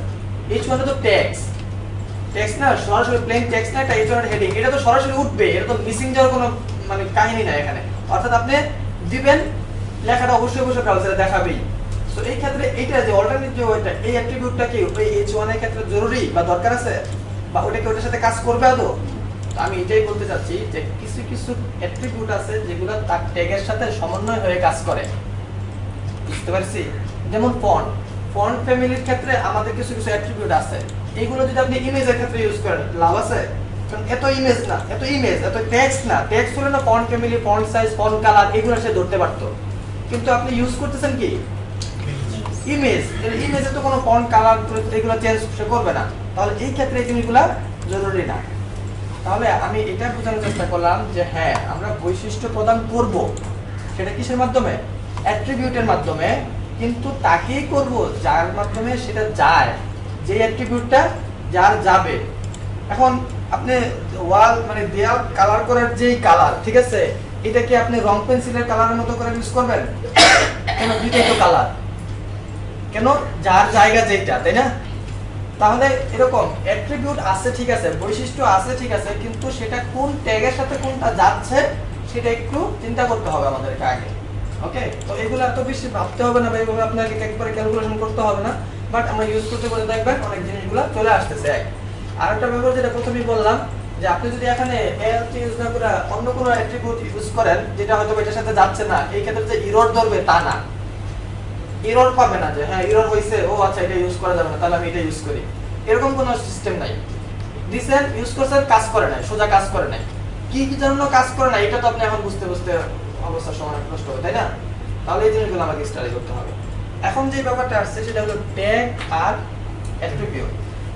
H1 এ তো টেক্সট না, সরাসরি প্লেন টেক্সট না, একটা H1 এর হেডিং, এটা তো সরাসরি উঠবে, এটা তো মিসিং যাওয়ার কোনো মানে কাহিনী নাই এখানে। অর্থাৎ আপনি দিবেন লেখাটা অবশ্যই ব্রাউজারে দেখাবেই। সো এই ক্ষেত্রে এইটা যে অল্টারনেটিভ যে ওইটা, এই অ্যাট্রিবিউটটা কি ওই H1 এর ক্ষেত্রে জরুরি বা দরকার আছে, বা ওটা কি ওটার সাথে কাজ করবে আদৌ? তো আমি এটাই বলতে চাচ্ছি যে কিছু কিছু অ্যাট্রিবিউট আছে যেগুলো তার ট্যাগের সাথে সমন্বয় হয়ে কাজ করে। বুঝতে পারছি? যেমন ফন্ট ফ্যামিলির ক্ষেত্রে আমাদের কিছু কিছু অ্যাট্রিবিউট আছে, এইগুলো যদি আপনি ইমেজের ক্ষেত্রে ইউজ করেন লাভ আছে? কারণ এত ইমেজ এত টেক্সট না, টেক্সট হলে না font family, font size, font colour এগুলো সে ধরতে পারতো, কিন্তু আপনি ইউজ করতেছেন কি ইমেজ, ইমেজে তো কোনো ফন্ট কালার এগুলো চেঞ্জ সে করবে না, তাহলে এই ক্ষেত্রে এই জিনিসগুলো জরুরি না। তাহলে আমি এটা বোঝানোর চেষ্টা করলাম যে হ্যাঁ আমরা বৈশিষ্ট্য প্রদান করব, সেটা কিসের মাধ্যমে? অ্যাট্রিবিউটের মাধ্যমে, কিন্তু তাকেই করব যার মাধ্যমে সেটা যায়, যে অ্যাট্রিবিউটটা যার যাবে। এখন আপনি ওয়াল মানে দেয়াল কালার করার যেই কালার, ঠিক আছে, এটা কি আপনি রং পেন্সিলের কালারের মতো করে ইউজ করবেন? কেন, দুইটাই তো কালার, কেন, যার জায়গা যেটা, তাই না? তাহলে এরকম অ্যাট্রিবিউট আছে ঠিক আছে, বৈশিষ্ট্য আছে ঠিক আছে, কিন্তু সেটা কোন ট্যাগের সাথে কোনটা যাচ্ছে সেটা একটু চিন্তা করতে হবে আমাদেরকে আগে। ওকে, তো এগুলো এত বেশি ভাবতে হবে না বা এইভাবে আপনাকে একবারে ক্যালকুলেশন করতে হবে না, বাট আমরা ইউজ করতে করে দেখবেন অনেক জিনিসগুলো চলে আসতেছে। আরেকটা ব্যাপার যেটা প্রথমেই বললাম, যে আপনি যদি এখানে এলটি ইউজ না করে অন্য কোনো অ্যাট্রিবিউট ইউজ করেন যেটা হয়তো এটার সাথে যাচ্ছে না, এই ক্ষেত্রে যে এরর ধরবে তা না, এরর পাবে না যে হ্যাঁ এরর হইছে, ও আচ্ছা এটা ইউজ করা যাবে না তাহলে আমি এটা ইউজ করি, এরকম কোনো সিস্টেম নাই। দিছেন, ইউজ করছেন, কাজ করে নাই, সোজা কাজ করে নাই, কি কি জন্য কাজ করে না এটা তো আপনি এখন বুঝতে বুঝতে অবস্থার সময় নষ্ট হবে, তাই না? তাহলে এই জিনিসগুলো আমাকে স্টাডি করতে হবে। এখন যে ব্যাপারটা আসছে সেটা হলো ট্যাগ আর অ্যাট্রিবিউট।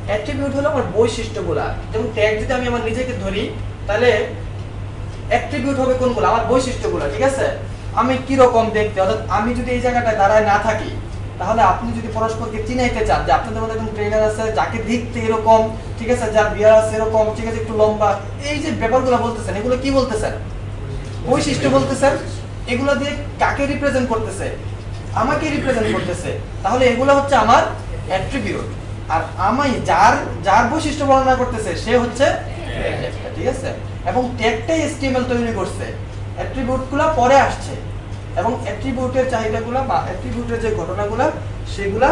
অ্যাট্রিবিউট হলো আমার বৈশিষ্ট্যগুলা, যেমন ট্যাগ যদি আমি আমার নিজেকে ধরি তাহলে অ্যাট্রিবিউট হবে কোনগুলো, আমার বৈশিষ্ট্যগুলো, ঠিক আছে? আমি কি রকম দেখতে, অর্থাৎ আমি যদি এই জায়গাটায় দাঁড়ায় না থাকি, তাহলে আপনি যদি পরস্পরকে চিনাইতে চান যে আপনাদের মধ্যে একজন ট্রেনার আছে যাকে দেখতে এরকম, ঠিক আছে, যার বিয়ার আছে এরকম, ঠিক আছে, একটু লম্বা, এই যে ব্যাপারগুলো বলতেছেন এগুলো কি বলতেছেন? বৈশিষ্ট্য বলতেছেন। এগুলো দিয়ে কাকে রিপ্রেজেন্ট করতেছে? আমাকে রিপ্রেজেন্ট করতেছে। তাহলে এগুলো হচ্ছে আমার অ্যাট্রিবিউট, আর আমি যার যার বৈশিষ্ট্য বর্ণনা করতেছে সে হচ্ছে ট্যাগটা, ঠিক আছে? এবং ট্যাগটাই HTML তৈরি করছে, অ্যাট্রিবিউটগুলো পরে আসছে, এবং অ্যাট্রিবিউটের চাহিদাগুলো বা অ্যাট্রিবিউটের যে ঘটনাগুলো সেগুলা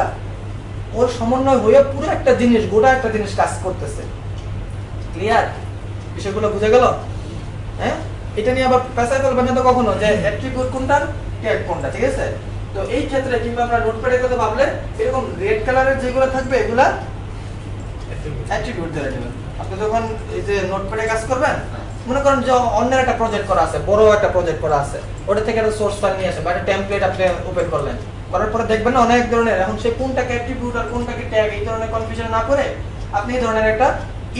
ওর সমন্বয় হয়ে পুরো একটা জিনিস, গোটা একটা জিনিস কাজ করতেছে। ক্লিয়ার? বিষয়গুলো বুঝে গেল? হ্যাঁ, এটা নিয়ে আবার পেশায় ফেলবেন না তো কখনো যে অ্যাট্রিবিউট কোনটা ট্যাগ কোনটা, ঠিক আছে? তো এই ক্ষেত্রে কিংবা আমরা নোটপ্যাডের কথা ভাবলে এরকম রেড কালারের যেগুলো থাকবে এগুলা অ্যাট্রিবিউট ধরে নেবেন। আপনি যখন এই যে নোটপ্যাডে কাজ করবেন, মনে করেন যে অন্যের একটা প্রজেক্ট করা আছে, বড় একটা প্রজেক্ট করা আছে, ওটা থেকে একটা সোর্স ফাইল নিয়ে আসে বা একটা টেমপ্লেট আপনি ওপেন করলেন, করার পরে দেখবেন না অনেক ধরনের, এখন সে কোনটাকে অ্যাট্রিবিউট আর কোনটাকে ট্যাগ এই ধরনের কনফিউশন না করে আপনি এই ধরনের একটা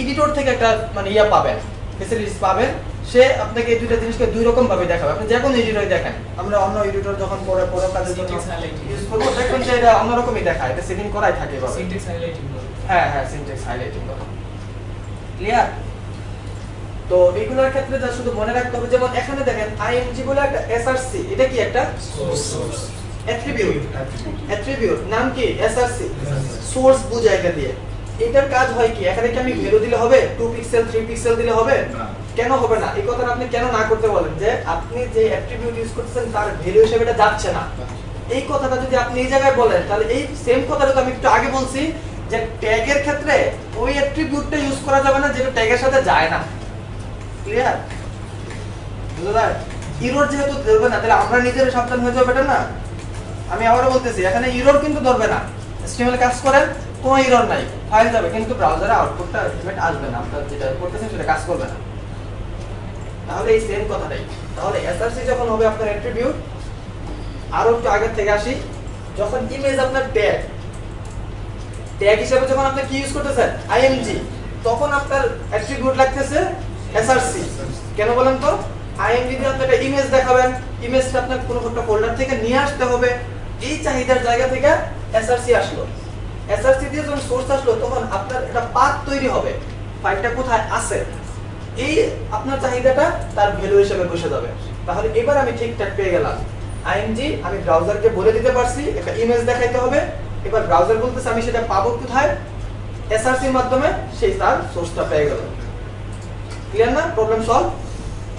এডিটর থেকে একটা মানে ইয়া পাবেন, ফ্যাসিলিটিস পাবেন। সে আপনাকে এই দুইটা জিনিসকে দুই রকম ভাবে দেখাবে। আপনি যে কোনো এডিটরে দেখেন, আমরা অন্য এডিটর যখন পরে পরে কাজের জন্য ইউজ করব দেখবেন যে এটা অন্যরকমই দেখায়, এটা সেটিং করাই থাকে এভাবে। সিনট্যাক্স হাইলাইটিং করে। হ্যাঁ হ্যাঁ, সিনট্যাক্স হাইলাইটিং করা। ক্লিয়ার? তো এইগুলোর ক্ষেত্রে যা শুধু মনে রাখতে হবে, যেমন এখানে দেখেন আইএমজি বলে একটা এসআরসি, এটা কি একটা সোর্স। অ্যাট্রিবিউট। অ্যাট্রিবিউট নাম কি? এসআরসি। সোর্স বোঝায় এটা দিয়ে। এটার কাজ হয় কি, এখানে কি আমি ভ্যালু দিলে হবে? 2 পিক্সেল 3 পিক্সেল দিলে হবে? কেন হবে না? এই কথাটা আপনি কেন না করতে বলেন যে আপনি যে অ্যাট্রিবিউট ইউজ করতেছেন তার ভ্যালু হিসেবে এটা যাচ্ছে না। এই কথাটা যদি আপনি এই জায়গায় বলেন তাহলে এই সেম কথাটা তো আমি একটু আগে বলছি যে ট্যাগের ক্ষেত্রে ওই অ্যাট্রিবিউটটা ইউজ করা যাবে না যেটা ট্যাগের সাথে যায় না। ক্লিয়ার? বুঝলেন? এরর যেহেতু ধরবে না তাহলে আমরা নিজেরা সাবধান হয়ে যাবো, এটা না? আমি আবারও বলতেছি, এখানে এরর কিন্তু ধরবে না। HTML কাজ করেন, কোনো এরর নাই, ফাইল যাবে, কিন্তু ব্রাউজারে আউটপুটটা আলটিমেট আসবে না, আপনারা যেটা করতেছেন সেটা কাজ করবে না। তাহলে এই সেম কথাটাই। তাহলে এসআরসি যখন হবে আপনার অ্যাট্রিবিউট, আরো একটু আগে থেকে আসি, যখন ইমেজ আপনার ট্যাগ, ট্যাগ হিসেবে যখন আপনি কি ইউজ করতেছেন? আইএমজি, তখন আপনার অ্যাট্রিবিউট লাগতেছে এসআরসি। কেন বলেন তো? আইএমজি দিয়ে আপনি একটা ইমেজ দেখাবেন, ইমেজটা আপনার কোনো একটা ফোল্ডার থেকে নিয়ে আসতে হবে, এই চাহিদার জায়গা থেকে এসআরসি আসলো। এসআরসি দিয়ে যখন সোর্স আসলো তখন আপনার একটা পাথ তৈরি হবে, ফাইলটা কোথায় আছে, এই আপনার চাহিদাটা তার ভ্যালু হিসেবে বসে যাবে। তাহলে এবার আমি ঠিকঠাক পেয়ে গেলাম। আইএমজি আমি ব্রাউজারকে বলে দিতে পারছি একটা ইমেজ দেখাইতে হবে, এবার ব্রাউজার বলতেছে আমি সেটা পাবো কোথায়? এসআরসির মাধ্যমে, সেই তার সোর্সটা পেয়ে গেল। ক্লিয়ার না? Problem solve.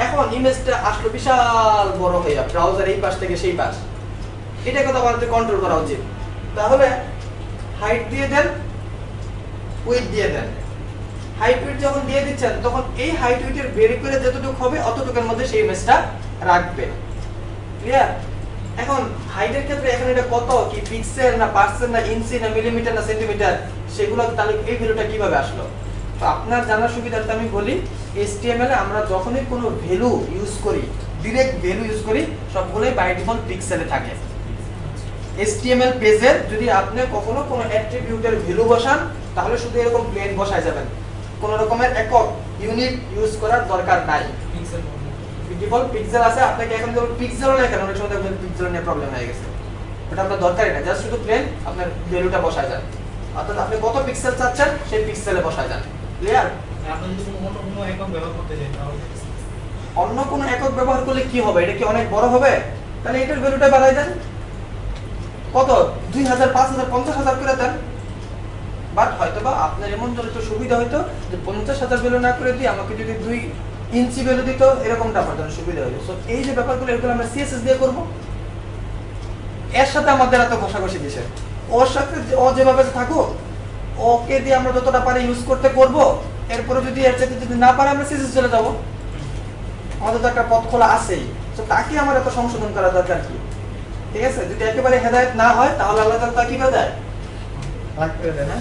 এখন ইমেজটা আসলো বিশাল বড় হয়ে যাবে, ব্রাউজার এই পাশ থেকে সেই পাশ, এটা কথা আমাদের কন্ট্রোল করা উচিত। তাহলে হাইট দিয়ে দেন, উইডথ দিয়ে দেন। হাইট উইডথ যখন দিয়ে দিচ্ছেন তখন এই হাইট উইডথের বেরি করে যতটুকু হবে অতটুকুর মধ্যে সেই ইমেজটা রাখবে। ক্লিয়ার? এখন হাইটের ক্ষেত্রে এখানে এটা কত কি পিক্সেল না পার্সেন্ট না ইঞ্চি না মিলিমিটার না সেন্টিমিটার, সেগুলো তাহলে এই ভ্যালুটা কিভাবে আসলো? তো আপনার জানার সুবিধার্থে আমি বলি, HTML এ আমরা যখনই কোনো ভ্যালু ইউজ করি, ডাইরেক্ট ভ্যালু ইউজ করি, সবগুলোই বাই ডিফল্ট পিক্সেলে থাকে। HTML পেজে যদি আপনি কখনো কোনো অ্যাট্রিবিউটের ভ্যালু বসান তাহলে শুধু এরকম প্লেন বসাই যাবেন, কোনো রকমের একক ইউনিট ইউজ করার দরকার নাই। পিক্সেল ডিফল্ট পিক্সেল আছে, আপনাকে এখন যখন পিক্সেলও লেখেন অনেক সময় দেখবেন পিক্সেল নিয়ে প্রবলেম হয়ে গেছে, ওটা আপনার দরকারই না, জাস্ট শুধু প্লেন আপনার ভ্যালুটা বসায় যান, অর্থাৎ আপনি কত পিক্সেল চাচ্ছেন সেই পিক্সেলে বসায় যান। ক্লিয়ার? আপনি যদি অন্য কোনো একক ব্যবহার করতে চান তাহলে অন্য কোনো একক ব্যবহার করলে কি হবে? এটা কি অনেক বড় হবে? তাহলে এটার ভ্যালুটা বাড়াই দেন। কত? 2000 5000 50000 করে দেন, বাট হয়তো বা আপনার এমন হলে তো সুবিধা হইতো যে 50000 ভ্যালু না করে দিয়ে আমাকে যদি 2 ইঞ্চি ভ্যালু দিত, এরকমটা আমার জন্য সুবিধা হইতো। সো এই যে ব্যাপারগুলো এগুলো আমরা সিএসএস দিয়ে করব। এর সাথে আমাদের এত ঘষাঘষি দিছে, ওর সাথে ও যেভাবে থাকুক ওকে দিয়ে আমরা যতটা পারি ইউজ করতে করব, এরপরে যদি এর চাইতে যদি না পারে আমরা সিএসএস চলে যাব। আমাদের তো একটা পথ খোলা আছেই, তো তাকে আমার এত সংশোধন করা দরকার কি? ঠিক আছে, যদি একেবারে হেদায়েত না হয় তাহলে আল্লাহ তাআলা তা কি করে দেয়, ভাগ করে দেয় না।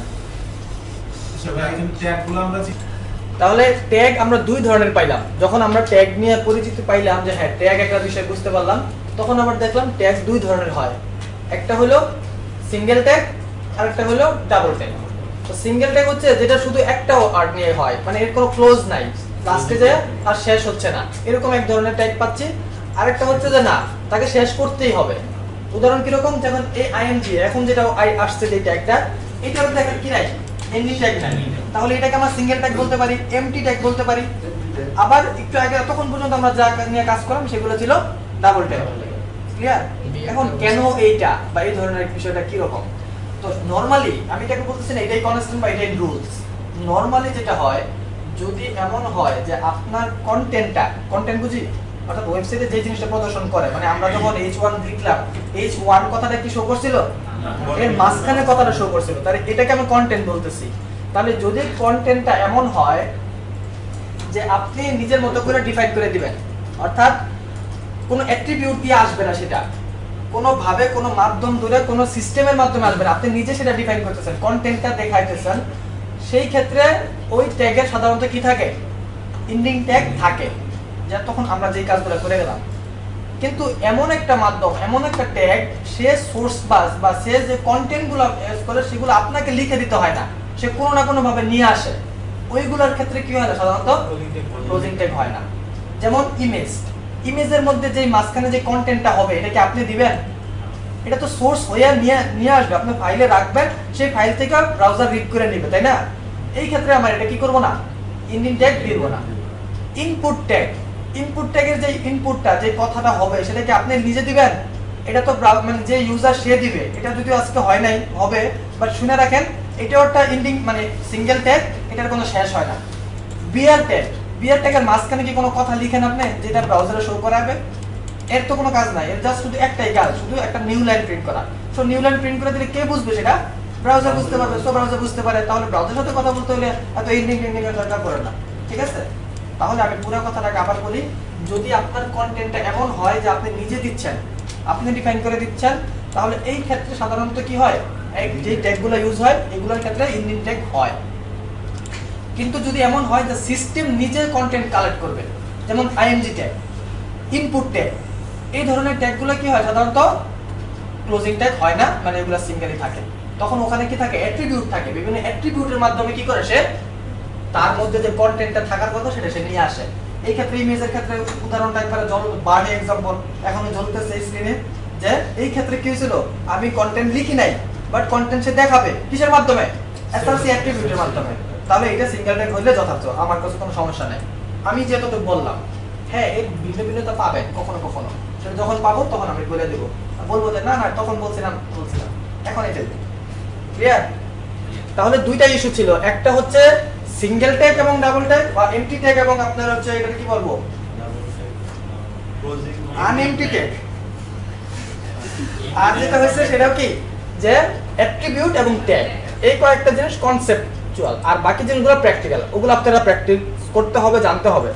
আচ্ছা ভাই এখানে ট্যাগগুলো আমরা তাহলে ট্যাগ আমরা দুই ধরনের পাইলাম। যখন আমরা ট্যাগ নিয়ে পরিচিতি পাইলাম যে হ্যাঁ ট্যাগ একটা বিষয় বুঝতে পারলাম, তখন আবার দেখলাম ট্যাগ দুই ধরনের হয়। একটা হলো সিঙ্গেল ট্যাগ আর একটা হলো ডাবল ট্যাগ। তো সিঙ্গেল ট্যাগ হচ্ছে যেটা শুধু একটা ওয়ার্ড নিয়ে হয়, মানে এর কোনো ক্লোজ নাই, লাস্টে যায় আর শেষ হচ্ছে না, এরকম এক ধরনের ট্যাগ পাচ্ছি। আরেকটা হচ্ছে যে না, তাকে শেষ করতেই হবে। উদাহরণ কিরকম, যেমন এই আইএনজি এখন যেটা আসছে যে ট্যাগটা, এটার দেখেন কি নাই, এন্ডিং ট্যাগ নাই, তাহলে এটাকে আমরা সিঙ্গেল ট্যাগ বলতে পারি, এমটি ট্যাগ বলতে পারি। আবার একটু আগে তখন পর্যন্ত আমরা যা নিয়ে কাজ করলাম সেগুলো ছিল ডাবল ট্যাগ। ক্লিয়ার? এখন কেন এইটা বা এই ধরনের বিষয়টা কি রকম? তো নরমালি আমি এটাকে বলতেছি না এটাই কনস্ট্যান্ট বা এটাই রুলস। নরমালি যেটা হয়, যদি এমন হয় যে আপনার কন্টেন্ট বুঝি, অর্থাৎ ওয়েবসাইটে যে জিনিসটা প্রদর্শন করে, মানে আমরা যখন H1 লিখলাম, H1 কথাটা কি শো করছিল, এর মাঝখানে কথাটা শো করছিল, তাহলে এটাকে আমি কন্টেন্ট বলতেছি। তাহলে যদি কন্টেন্টটা এমন হয় যে আপনি নিজের মতো করে ডিফাইন করে দিবেন, অর্থাৎ কোনো অ্যাট্রিবিউট দিয়ে আসবে না, সেটা কোনো ভাবে কোনো মাধ্যম ধরে কোনো সিস্টেমের মাধ্যমে আসবে না, আপনি নিজে সেটা ডিফাইন করতেছেন, কন্টেন্টটা দেখাইতেছেন, সেই ক্ষেত্রে ওই ট্যাগের সাধারণত কি থাকে, এন্ডিং ট্যাগ থাকে, যা তখন আমরা যেই কাজগুলো করে গেলাম। কিন্তু এমন একটা মাধ্যম, এমন একটা ট্যাগ, সে সোর্স বাস বা সে যে কন্টেন্টগুলো ইউজ করে সেগুলো আপনাকে লিখে দিতে হয় না, সে কোনো না কোনো ভাবে নিয়ে আসে, ওইগুলোর ক্ষেত্রে কি হয় না, সাধারণত ক্লোজিং ট্যাগ হয় না। যেমন ইমেজের মধ্যে যে মাঝখানে যে কন্টেন্টটা হবে, এটা কি আপনি দিবেন? এটা তো সোর্স হয়ে নিয়ে আসবে, আপনি ফাইলে রাখবেন, সেই ফাইল থেকে ব্রাউজার রিড করে নেবে, তাই না? এই ক্ষেত্রে আমরা এটা কি করব না, এন্ডিং ট্যাগ দিব না। ইনপুট ট্যাগের যে ইনপুটটা, যে কথাটা হবে, সেটা কি আপনি নিজে দিবেন? এটা তো মানে যে ইউজার সে দিবে, এটা যদি আজকে হয় নাই হবে, বাট শুনে রাখেন এটাও একটা এন্ডিং মানে সিঙ্গেল ট্যাগ, এটার কোনো শেষ হয় না। বিআর ট্যাগের মাঝখানে কি কোনো কথা লিখেন আপনি যেটা ব্রাউজারে শো করাবে? এর তো কোনো কাজ নাই, এর জাস্ট শুধু একটাই কাজ, শুধু একটা নিউ লাইন প্রিন্ট করা। সো নিউ লাইন প্রিন্ট করে দিলে কে বুঝবে সেটা? ব্রাউজার বুঝতে পারবে। সো ব্রাউজার বুঝতে পারে, তাহলে ব্রাউজারের সাথে কথা বলতে হলে এত এন্ডিং এর দরকার পড়ে না। ঠিক আছে? তাহলে আমি পুরো কথাটাকে আবার বলি, যদি আপনার কন্টেন্টটা এমন হয় যে আপনি নিজে দিচ্ছেন, আপনি ডিফাইন করে দিচ্ছেন, তাহলে এই ক্ষেত্রে সাধারণত কি হয়, যে ট্যাগগুলো ইউজ হয় এগুলোর ক্ষেত্রে এন্ডিং ট্যাগ হয়। কিন্তু যদি এমন হয় যে সিস্টেম নিজে কন্টেন্ট কালেক্ট করবে, যেমন আইএমজি ট্যাগ, ইনপুট ট্যাগ, এই ধরনের ট্যাগগুলো কি হয়, সাধারণত ক্লোজিং ট্যাগ হয় না, মানে এগুলো সিঙ্গেলই থাকে। তখন ওখানে কি থাকে, অ্যাট্রিবিউট থাকে, বিভিন্ন অ্যাট্রিবিউটের মাধ্যমে কি করে সে তার মধ্যে যে কন্টেন্টটা থাকার কথা সেটা সে নিয়ে আসে। এই ক্ষেত্রে ইমেজের ক্ষেত্রে উদাহরণটা একবারে বাড়ি এক্সাম্পল এখনো জ্বলতেছে স্ক্রিনে, যে এই ক্ষেত্রে কি হয়েছিল, আমি কন্টেন্ট লিখি নাই, বাট কন্টেন্ট সে দেখাবে কিসের মাধ্যমে, এসআরসি অ্যাট্রিবিউটের মাধ্যমে। তাহলে এটা সিঙ্গেল ট্যাগ হইলে যথার্থ, আমার কাছে কোনো সমস্যা নাই। আমি যেহেতু বললাম, হ্যাঁ এর ভিন্ন ভিন্নতা পাবেন কখনো কখনো, সেটা যখন পাবো তখন আমি বলে দেবো, বলবো যে না তখন বলছিলাম, এখন এটাই। ক্লিয়ার? তাহলে দুইটা ইস্যু ছিল, একটা হচ্ছে সিঙ্গেল ট্যাগ এবং ডাবল ট্যাগ, বা এমটি ট্যাগ এবং আপনার হচ্ছে এটা কি বলবো, আনএমটি ট্যাগ। আর যেটা হচ্ছে সেটাও কি, যে অ্যাট্রিবিউট এবং ট্যাগ, এই কয়েকটা জিনিস কনসেপচুয়াল, আর বাকি জিনিসগুলো প্র্যাকটিক্যাল, ওগুলো আপনারা প্র্যাকটিস করতে হবে, জানতে হবে।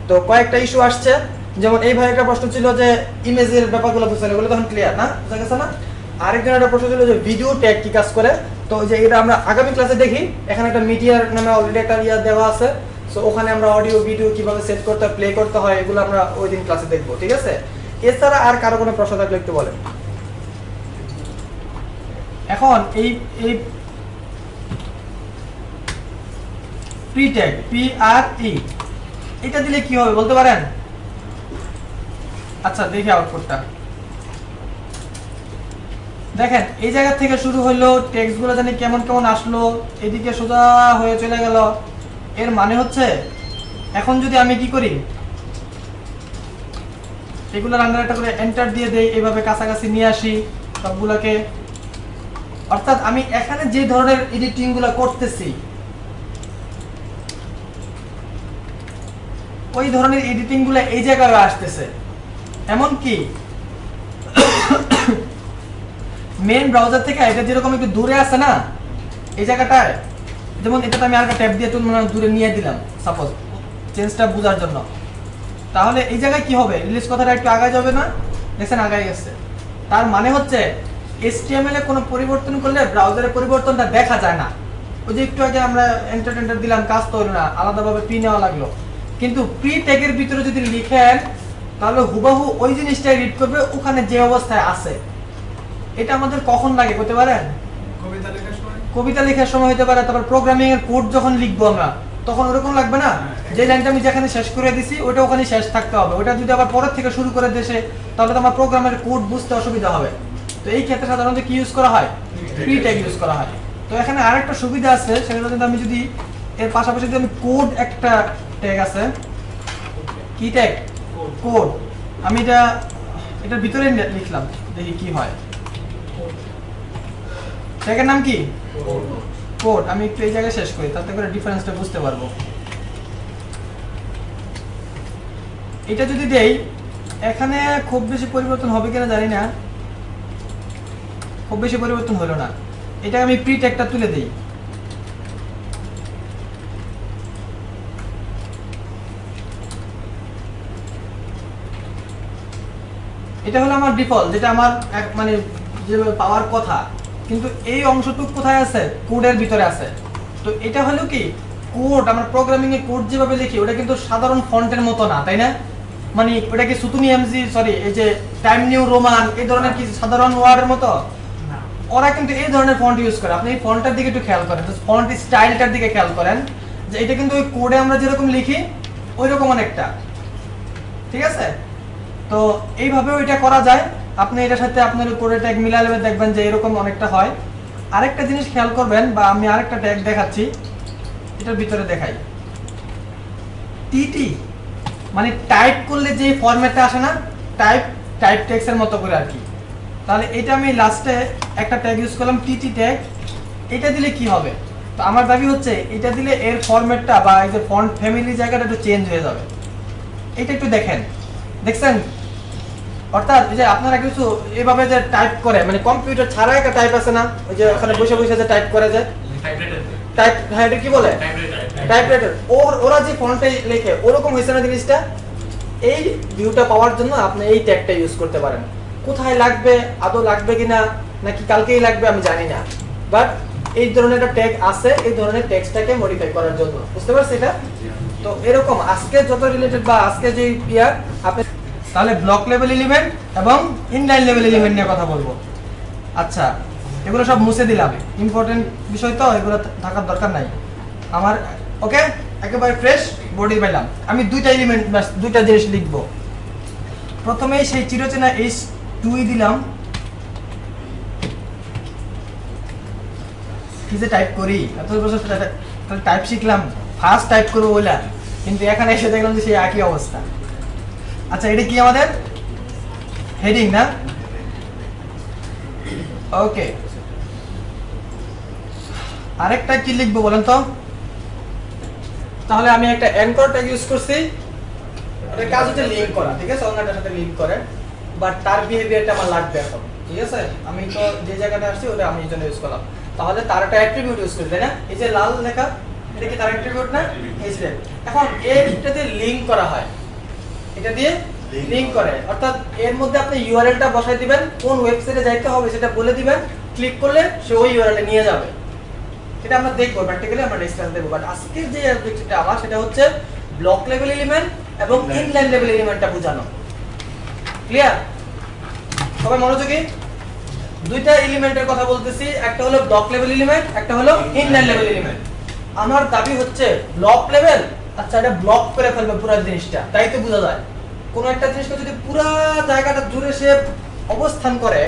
তো কয়েকটা ইস্যু আসছে, যেমন এই ভাই একটা প্রশ্ন ছিল যে ইমেজের ব্যাপারগুলো বুঝছেন, এগুলো তখন ক্লিয়ার না, বুঝা গেছে না? আরেকজন একটা প্রশ্ন ছিল যে ভিডিও ট্যাগ কি কাজ করে, তো যে এটা আমরা আগামী ক্লাসে দেখি, এখানে একটা মিডিয়ার নামে অলরেডি একটা ইয়া দেওয়া আছে, সো ওখানে আমরা অডিও ভিডিও কিভাবে সেট করতে হয়, প্লে করতে হয়, এগুলো আমরা ওই দিন ক্লাসে দেখবো। ঠিক আছে? এছাড়া আর কারো কোনো প্রশ্ন থাকলে একটু বলেন। এখন এই প্রি ট্যাগ, PRE, এটা দিলে কি হবে বলতে পারেন? আচ্ছা দেখি আউটপুটটা দেখেন, এই জায়গা থেকে শুরু হলো, টেক্সট গুলো জানি কেমন কেমন আসলো, এদিকে সোজা হয়ে চলে গেল। এর মানে হচ্ছে এখন যদি আমি কি করি, এগুলো রান্নাটা করে এন্টার দিয়ে দেই, এইভাবে কাছাকাছি নিয়ে আসি সবগুলোকে, অর্থাৎ আমি এখানে যে ধরনের এডিটিং গুলো করতেছি ওই ধরনের এডিটিং গুলো এই জায়গায় আসতেছে। এমনকি মেইন ব্রাউজার থেকে এটা যেরকম একটু দূরে আছে না এই জায়গাটায়, যেমন এটাতে আমি আরেকটা ট্যাব দিয়ে দূরে নিয়ে দিলাম সাপোজ চেঞ্জটা বোঝার জন্য, তাহলে এই জায়গায় কি হবে, রিলিজ কথাটা একটু আগায় যাবে না, দেখছেন আগায় গেছে। তার মানে হচ্ছে HTML এ কোনো পরিবর্তন করলে ব্রাউজারে পরিবর্তনটা দেখা যায় না। ওই যে একটু আগে আমরা এন্টার দিলাম, কাজ তো হলো না, আলাদাভাবে প্রি নেওয়া লাগলো। কিন্তু প্রি ট্যাগের ভিতরে যদি লিখেন তাহলে হুবাহু ওই জিনিসটাই রিড করবে ওখানে যে অবস্থায় আছে। এটা আমাদের কখন লাগে করতে পারেন? কবিতা লেখার সময়। কবিতা লেখার সময় হতে পারে, তারপর প্রোগ্রামিং এর কোড যখন লিখবো আমরা তখন ওরকম লাগবে না, যে লাইনটা আমি যেখানে শেষ করে দিছি ওটা ওখানে শেষ থাকতে হবে। ওটা যদি আবার পরের থেকে শুরু করে দেশে তাহলে তো আমার প্রোগ্রামের কোড বুঝতে অসুবিধা হবে। তো এই ক্ষেত্রে সাধারণত কি ইউজ করা হয়? প্রি ট্যাগ ইউজ করা হয়। তো এখানে আরেকটা সুবিধা আছে, সেটা হচ্ছে আমি যদি এর পাশাপাশি যদি আমি কোড একটা ট্যাগ আছে, কি ট্যাগ? কোড। আমি এটার ভিতরে লিখলাম, দেখি কি হয়। ট্যাগের নাম কি? কোড। আমি একটু এই জায়গায় শেষ করি তাতে করে ডিফারেন্সটা বুঝতে পারবো। এটা যদি দেই এখানে খুব বেশি পরিবর্তন হবে কিনা জানি না, খুব বেশি পরিবর্তন হলো না। এটা আমি প্রি ট্যাগটা তুলে দেই, এটা হলো আমার ডিফল্ট, যেটা আমার মানে যেভাবে পাওয়ার কথা, কিন্তু এই অংশটুকু কোথায় আছে? কোডের ভিতরে আছে। তো এটা হলো কি কোড, আমরা প্রোগ্রামিং এ কোড যেভাবে লিখি ওটা কিন্তু সাধারণ ফন্টের মতো না, তাই না? মানে ওটা কি সুতুনি এমজি সরি এই যে টাইম নিউ রোমান এই ধরনের কি সাধারণ ওয়ার্ডের মতো? ওরা কিন্তু এই ধরনের ফন্ট ইউজ করে। আপনি এই ফন্টটার দিকে একটু খেয়াল করেন, ফন্ট স্টাইলটার দিকে খেয়াল করেন, যে এটা কিন্তু ওই কোডে আমরা যেরকম লিখি ওই রকম অনেকটা, ঠিক আছে? তো এইভাবেও এটা করা যায়। আপনি এটার সাথে আপনার কোডের ট্যাগ মিলালে দেখবেন যে এরকম অনেকটা হয়। আরেকটা জিনিস খেয়াল করবেন, বা আমি আরেকটা ট্যাগ দেখাচ্ছি, এটার ভিতরে দেখাই। টিটি মানে টাইপ করলে যে ফরম্যাটটা আসে না, টাইপ টেক্সটের মতো করে আর কি। তাহলে এটা আমি লাস্টে একটা ট্যাগ ইউজ করলাম টিটি ট্যাগ। এটা দিলে কি হবে? তো আমার দাবি হচ্ছে এটা দিলে এর ফরম্যাটটা বা এই যে ফন্ট ফ্যামিলি জায়গাটা একটু চেঞ্জ হয়ে যাবে। এটা একটু দেখেন, দেখছেন? অর্থাৎ এই যে আপনারা কিছু এভাবে যে টাইপ করে, মানে কম্পিউটার ছাড়া একটা টাইপ আছে না, ওই যে ওখানে বসে বসে যে টাইপ করে, যে টাইপ, হ্যাঁ এটা কি বলে? টাইপরাইটার। ওরা যে ফন্টে লেখে ওরকম হয়েছে না জিনিসটা। এই ভিউটা পাওয়ার জন্য আপনি এই ট্যাগটা ইউজ করতে পারেন। কোথায় লাগবে, আদৌ লাগবে কিনা নাকি কালকেই লাগবে আমি জানি না, বাট এই ধরনের একটা ট্যাগ আছে এই ধরনের টেক্সটটাকে মডিফাই করার জন্য, বুঝতে পারছেন এটা? তো এরকম আজকে যত রিলেটেড বা আজকে যে ইয়ার আপনি তাহলে ব্লক লেভেল এলিমেন্ট এবং ইনলাইন লেভেল এলিমেন্ট নিয়ে কথা বলবো। আচ্ছা, এগুলো সব মুছে দিলাম, ইম্পর্টেন্ট বিষয় তো, এগুলো থাকার দরকার নাই আমার। ওকে, একেবারে ফ্রেশ বডি পাইলাম। আমি দুইটা এলিমেন্ট দুইটা জিনিস লিখবো। প্রথমেই সেই চিরচেনা H2 দিলাম। কি যে টাইপ করি, এত বছর টাইপ শিখলাম, ফার্স্ট টাইপ করবো বললাম, কিন্তু এখানে এসে দেখলাম যে সেই একই অবস্থা। আচ্ছা, এটা কি আমাদের হেডিং না? ওকে, আরেকটা কি লিখবো বলেন তো? তাহলে আমি একটা অ্যাঙ্কর ট্যাগ ইউজ করছি। এটা কাজ হচ্ছে লিংক করা, ঠিক আছে, অন্যটার সাথে লিংক করে, বাট তার বিহেভিয়ারটা আমার লাগবে এখন, ঠিক আছে? আমি তো যে জায়গাটা আসছি ওটা আমি এই জন্য ইউজ করলাম। তাহলে তার একটা অ্যাট্রিবিউট ইউজ করি, তাই না? এই যে লাল লেখা, এটা কি তার অ্যাট্রিবিউট না? এখন এইটাতে লিংক করা হয়, এটা দিয়ে লিংক করে, অর্থাৎ এর মধ্যে আপনি ইউআরএলটা বসাই দিবেন, কোন ওয়েবসাইটে যাইতে হবে সেটা বলে দিবেন, ক্লিক করলে সে ওই ইউআরএলে নিয়ে যাবে। এটা আমরা দেখবো প্র্যাকটিক্যালি, আমরা নেক্সট ক্লাসে দেখবো। বাট আজকে যে অবজেক্টটা আমার সেটা হচ্ছে ব্লক লেভেল এলিমেন্ট এবং ইনলাইন লেভেল এলিমেন্টটা বোঝানো। ক্লিয়ার? সবাই মনোযোগী? দুইটা এলিমেন্টের কথা বলতেছি, একটা হলো ব্লক লেভেল এলিমেন্ট, একটা হলো ইনলাইন লেভেল এলিমেন্ট। আমার দাবি হচ্ছে ব্লক লেভেল, আচ্ছা এটা ব্লক করে ফেলবে পুরো জিনিসটা, তাই তো বোঝা যায়। কোন একটা জিনিসকে যদি পুরো জায়গাটা জুড়ে সে অবস্থান করে,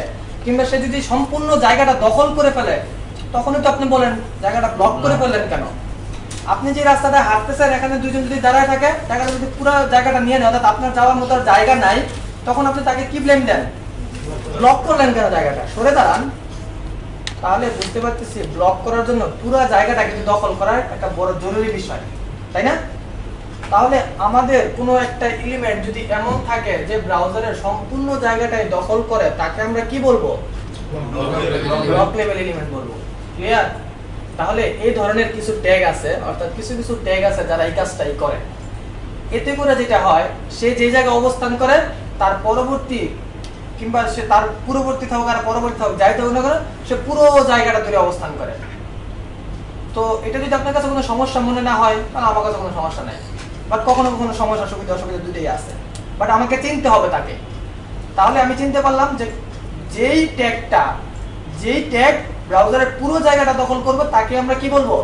কিংবা সে যদি সম্পূর্ণ জায়গাটা দখল করে ফেলে, তখনই তো আপনি বলেন জায়গাটা ব্লক করে ফেললেন কেন? আপনি যে রাস্তাটা হাঁটতেছেন, এখানে দুইজন যদি দাঁড়ায় থাকে, জায়গাটা যদি পুরো জায়গাটা নিয়ে নেয়, অর্থাৎ আপনার যাওয়ার মতো জায়গা নাই, তখন আপনি তাকে কি ব্লেম দেন? ব্লক করলেন কেন জায়গাটা? সরে দাঁড়ান। তাহলে বুঝতে পারতেছি ব্লক করার জন্য পুরো জায়গাটা কিন্তু দখল করার একটা বড় জরুরি বিষয়, তাই না? তাহলে আমাদের কোনো একটা এলিমেন্ট যদি এমন থাকে যে ব্রাউজারের সম্পূর্ণ জায়গাটাই দখল করে, তাকে আমরা কি বলবো? ব্লক লেভেল এলিমেন্ট বলবো। ক্লিয়ার? তাহলে এই ধরনের কিছু ট্যাগ আছে, অর্থাৎ কিছু কিছু ট্যাগ আছে যারা এই কাজটাই করে। এতে করে যেটা হয়, সে যে জায়গায় অবস্থান করে তার পরবর্তী কিংবা সে তার পূর্ববর্তী থাকুক আর পরবর্তী থাকুক, যাই থাকুক না করে, সে পুরো জায়গাটা ধরে অবস্থান করে। তো এটা যদি আপনার কাছে কোনো সমস্যা মনে না হয়, তাহলে আমার কাছে কোনো সমস্যা নাই। বাট কখনো কখনো সমস্যা সুবিধা অসুবিধা দুটোই আছে, বাট আমাকে চিনতে হবে তাকে। তাহলে আমি চিনতে পারলাম যে যেই ট্যাগ ব্রাউজারের পুরো জায়গাটা দখল করবে তাকে আমরা কি বলবো?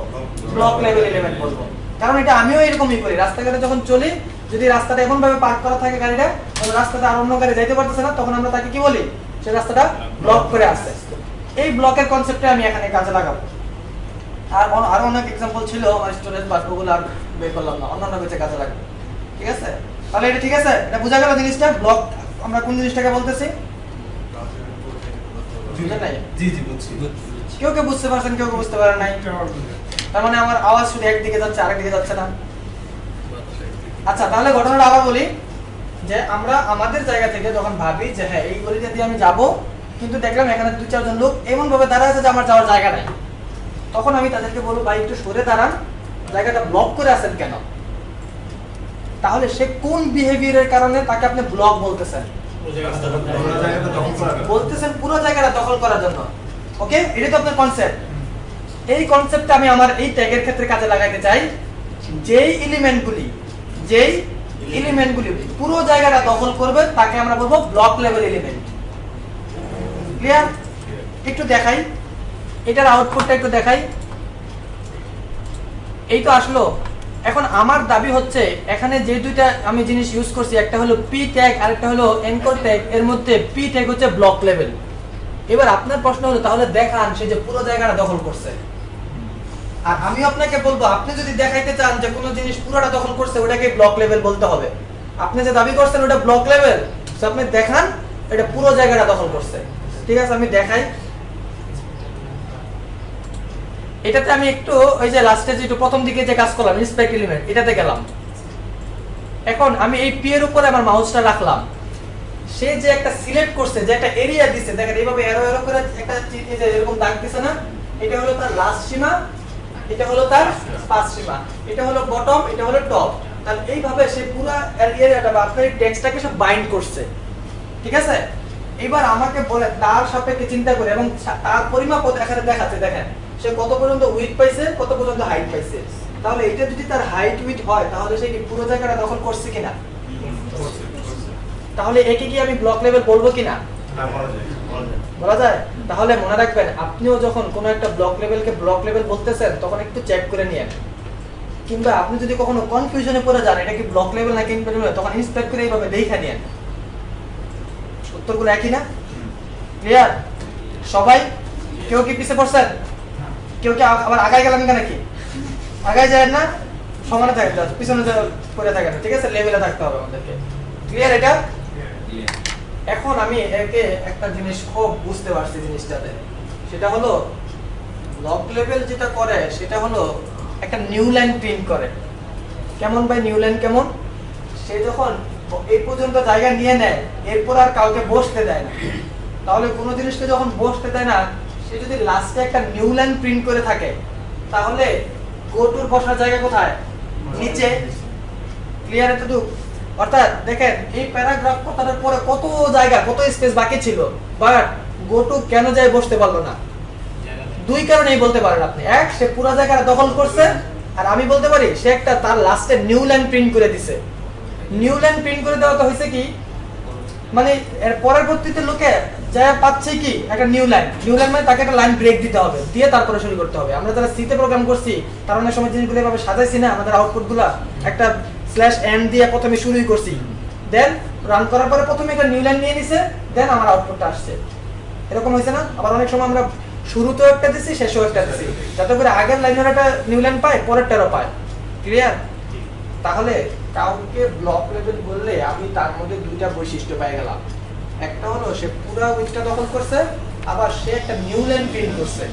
ব্লক লেভেল এলিমেন্ট বলবো। কারণ এটা আমিও এরকমই করি, রাস্তাঘাটে যখন চলি, যদি রাস্তাটা এমন ভাবে পার্ক করা থাকে গাড়িটা, তখন রাস্তাটা আর অন্য গাড়ি যাইতে পারতেছে না, তখন আমরা তাকে কি বলি? সে রাস্তাটা ব্লক করে আসছে। এই ব্লকের কনসেপ্টে আমি এখানে কাজে লাগাবো। আর আরো অনেক এক্সাম্পল ছিল, আমার স্টোরেজ বাসগুলো আর বের করলাম না, অন্যান্য কিছু কাজে লাগবে। ঠিক আছে? তাহলে এটা ঠিক আছে? এটা বোঝা গেল জিনিসটা? ব্লক আমরা কোন জিনিসটাকে বলতেছি? বুঝলেন নাই? জি জি বুঝছি। কেউ কেউ বুঝতে পারছেন, কেউ কেউ বুঝতে পারেন নাই। তার মানে আমার আওয়াজ শুধু একদিকে যাচ্ছে, আরেকদিকে যাচ্ছে না। আচ্ছা, তাহলে ঘটনাটা আবার বলি যে আমরা আমাদের জায়গা থেকে যখন ভাবি যে হ্যাঁ এই গলিতে দিয়ে আমি যাব, কিন্তু দেখলাম এখানে দুই চারজন লোক এমন ভাবে দাঁড়ায় আছে যে আমার যাওয়ার জায়গা নাই, তখন আমি তাদেরকে বলবো ভাই একটু সরে দাঁড়ান, জায়গাটা ব্লক করে আছেন কেন? তাহলে সে কোন বিহেভিয়ারের কারণে তাকে আপনি ব্লক বলতেছেন? বলতেছেন পুরো জায়গাটা দখল করার জন্য। ওকে, এটা তো আপনার কনসেপ্ট। এই কনসেপ্টটা আমি আমার এই ট্যাগের ক্ষেত্রে কাজে লাগাইতে চাই। যেই এলিমেন্টগুলি পুরো জায়গাটা দখল করবে তাকে আমরা বলবো ব্লক লেভেল এলিমেন্ট। ক্লিয়ার? একটু দেখাই, এটার আউটপুটটা একটু দেখাই। এই তো আসলো। এখন আমার দাবি হচ্ছে এখানে যে দুইটা আমি জিনিস ইউজ করছি, একটা হলো পি ট্যাগ আর একটা হলো অ্যাঙ্কর ট্যাগ, এর মধ্যে পি ট্যাগ হচ্ছে ব্লক লেভেল। এবার আপনার প্রশ্ন হলো তাহলে দেখান সে যে পুরো জায়গাটা দখল করছে। আর আমি আপনাকে বলবো, আপনি যদি দেখাইতে চান যে কোনো জিনিস পুরোটা দখল করছে, ওটাকে ব্লক লেভেল বলতে হবে। আপনি যে দাবি করছেন ওটা ব্লক লেভেল, তো আপনি দেখান এটা পুরো জায়গাটা দখল করছে। ঠিক আছে, আমি দেখাই। এটাতে আমি একটু ওই যে লাস্টে যে প্রথম দিকে যে কাজ করলাম ইন্সপেক্ট এলিমেন্ট, এটাতে গেলাম। এখন আমি এই পি এর উপরে আমার মাউসটা রাখলাম। সে যে একটা সিলেক্ট করছে, যে একটা এরিয়া দিছে, দেখেন এইভাবে এরো এরো করে একটা যে এরকম দাগ দিছে না, এটা হলো তার লাস্ট সীমা, এটা হলো তার ফার্স্ট সীমা, এটা হলো বটম, এটা হলো টপ। তাহলে এইভাবে সে পুরো এরিয়াটা বা আপনার এই টেক্সটটাকে সব বাইন্ড করছে। ঠিক আছে? এবার আমাকে বলে তার সাপেক্ষে চিন্তা করে এবং তার পরিমাপ এখানে দেখাচ্ছে, দেখেন সে কত পর্যন্ত উইডথ পাইছে, কত পর্যন্ত হাইট পাইছে। তাহলে এটা যদি তার হাইট উইডথ হয়, তাহলে সে কি পুরো জায়গাটা দখল করছে কিনা? তাহলে একে কি আমি ব্লক লেভেল বলবো কিনা? বলা যায়। তাহলে মনে রাখবেন, আপনিও যখন কোনো একটা ব্লক লেভেলকে ব্লক লেভেল বলতেছেন, তখন একটু চেক করে নিয়েন। কিংবা আপনি যদি কখনো কনফিউশনে পড়ে যান এটা কি ব্লক লেভেল নাকি ইনপুট লেভেল, তখন ইন্সপেক্ট করে এইভাবে দেখে নিয়েন। উত্তরগুলো একই না? ক্লিয়ার? সবাই? কেউ কি পিছে পড়ছেন? কেউ কি আবার আগায় গেলেন কেন? কি আগায় যায় না, সমানে থাকেন, পিছনে পড়ে থাকেন। ঠিক আছে, লেভেলে থাকতে হবে আমাদেরকে। ক্লিয়ার এটা? এখন আমি একে একটা জিনিস খুব বুঝতে পারছি জিনিসটাতে, সেটা হলো ব্লক লেভেল যেটা করে সেটা হলো একটা নিউ লাইন প্রিন্ট করে। কেমন ভাই নিউ লাইন কেমন? সে যখন এই পর্যন্ত জায়গা নিয়ে নেয়, এরপর আর কাউকে বসতে দেয় না। তাহলে কোনো জিনিসকে যখন বসতে দেয় না, সে যদি লাস্টে একটা নিউ লাইন প্রিন্ট করে থাকে, তাহলে গো টুর বসার জায়গা কোথায়? নিচে। ক্লিয়ার এতটুকু? অর্থাৎ দেখেন এই প্যারাগ্রাফ কথাটার পরে কত জায়গা, কত স্পেস বাকি ছিল, বাট গো টু কেন যায় বসতে পারলো না? দুই কারণেই বলতে পারেন আপনি। এক, সে পুরো জায়গাটা দখল করছে, আর আমি বলতে পারি সে একটা তার লাস্টে নিউ লাইন প্রিন্ট করে দিছে। নিউ লাইন প্রিন্ট করে দেওয়া তো হয়েছে কি, মানে এর পরবর্তীতে লোকে যা পাচ্ছে কি একটা নিউ লাইন। নিউ লাইন মানে তাকে একটা লাইন ব্রেক দিতে হবে, দিয়ে তারপরে শুরু করতে হবে। আমরা যারা সিতে প্রোগ্রাম করছি তার অনেক সময় জিনিসগুলো এভাবে সাজাইছি না, আমাদের আউটপুটগুলো একটা স্ল্যাশ এন্ড দিয়ে প্রথমে শুরুই করছি, দেন রান করার পরে প্রথমে একটা নিউ লাইন নিয়ে নিছে, দেন আমার আউটপুটটা আসছে। এরকম হয়েছে না? আবার অনেক সময় আমরা শুরুতেও একটা দিছি, শেষেও একটা দিছি, যাতে করে আগের লাইনের একটা নিউ লাইন পায়, পরেরটারও পায়। ক্লিয়ার? তাহলে কাউকে ব্লক লেভেল বললে আমি তার মধ্যে দুইটা বৈশিষ্ট্য পেয়ে গেলাম। একটা হলো সে পুরো উইথটা দখল করছে, আবার সে একটা নিউ লাইন প্রিন্ট করছে,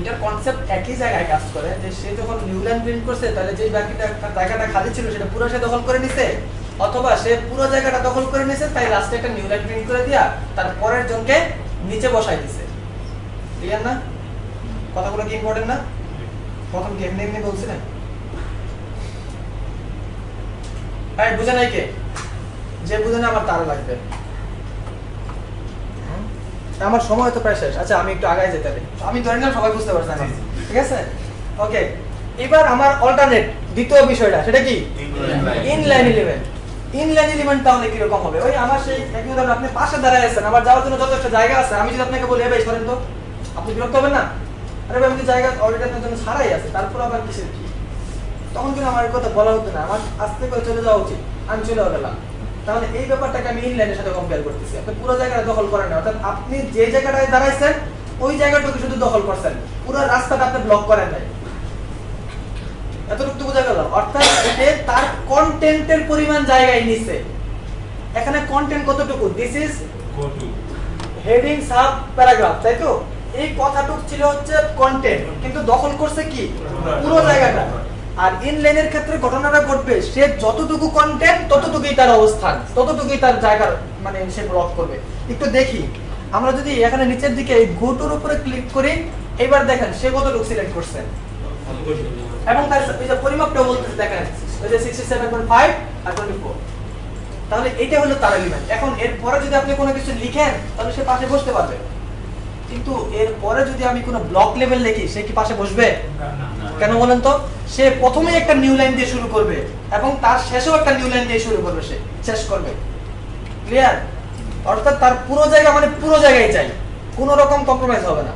এটার কনসেপ্ট একই জায়গায় কাজ করে যে সে যখন নিউ লাইন প্রিন্ট করছে তাহলে যে জায়গাটা খালি ছিল সেটা পুরো সে দখল করে নিছে, অথবা সে পুরো জায়গাটা দখল করে নিছে তাই লাস্টে একটা নিউ লাইন প্রিন্ট করে দিয়া তার পরের জনকে নিচে বসাই দিছে। ক্লিয়ার না? কথাগুলো কি ইম্পর্টেন্ট না? প্রথম কি এমনি এমনি বলছিলেন? ভাই বুঝে নাই কে? যে বুঝে না আমার তার লাগবে। আমার সময় তো প্রায় শেষ। আচ্ছা আমি একটু আগায় যেতে পারি, আমি ধরে নিলাম সবাই বুঝতে পারছেন, ঠিক আছে? ওকে, এবার আমার অল্টারনেট দ্বিতীয় বিষয়টা সেটা কি? Inline element. ইনলাইন এলিমেন্ট তাহলে কি রকম হবে? ওই আমার সেই একই উদাহরণ, আপনি পাশে দাঁড়ায় আছেন, আমার যাওয়ার জন্য যথেষ্ট জায়গা আছে, আমি যদি আপনাকে বলি ভাই সরেন তো, আপনি বিরক্ত হবেন না? আরে ভাই আমি জায়গা অলরেডি আপনার জন্য ছাড়াই আছে, তারপর আবার কিসের কি? তখন কিন্তু আমার কথা বলা হতো না, আমার আস্তে করে চলে যাওয়া উচিত, আমি চলে গেলাম। তাহলে এই ব্যাপারটাকে আমি ইনলাইনের সাথে কম্পেয়ার করতেছি। আপনি পুরো জায়গাটা দখল করেন না, অর্থাৎ আপনি যে জায়গাটায় দাঁড়াইছেন ওই জায়গাটুকু শুধু দখল করছেন, পুরো রাস্তাটা আপনি ব্লক করেন নাই। এতটুকু বোঝা গেল? অর্থাৎ এতে তার কন্টেন্টের পরিমাণ জায়গায় নিছে। এখানে কন্টেন্ট কতটুকু? This is heading sub paragraph, তাই তো? এই কথাটুকু ছিল হচ্ছে কন্টেন্ট, কিন্তু দখল করছে কি? পুরো জায়গাটা। আর ইনলাইনের ক্ষেত্রে ঘটনাটা ঘটবে, সে যতটুকু কন্টেন্ট ততটুকুই তার অবস্থান, ততটুকুই তার জায়গার মানে সে ব্লক করবে। একটু দেখি আমরা যদি এখানে নিচের দিকে এই গোটোর উপরে ক্লিক করি, এবার দেখেন সে কতটুকু সিলেক্ট করছে এবং তার এই যে পরিমাপটা বলতেছে দেখেন ওই যে 67.5 আর 24। তাহলে এইটা হলো তার এলিমেন্ট। এখন এর পরে যদি আপনি কোনো কিছু লিখেন তাহলে সে পাশে বসতে পারবে, কিন্তু এর পরে যদি আমি কোনো ব্লক লেভেল লিখি সে কি পাশে বসবে? কেন বলেন তো? সে প্রথমে একটা নিউ লাইন দিয়ে শুরু করবে এবং তার শেষেও একটা নিউ লাইন দিয়ে শুরু করবে, সে শেষ করবে। ক্লিয়ার? অর্থাৎ তার পুরো জায়গা মানে পুরো জায়গায় চাই, কোনো রকম কম্প্রোমাইজ হবে না।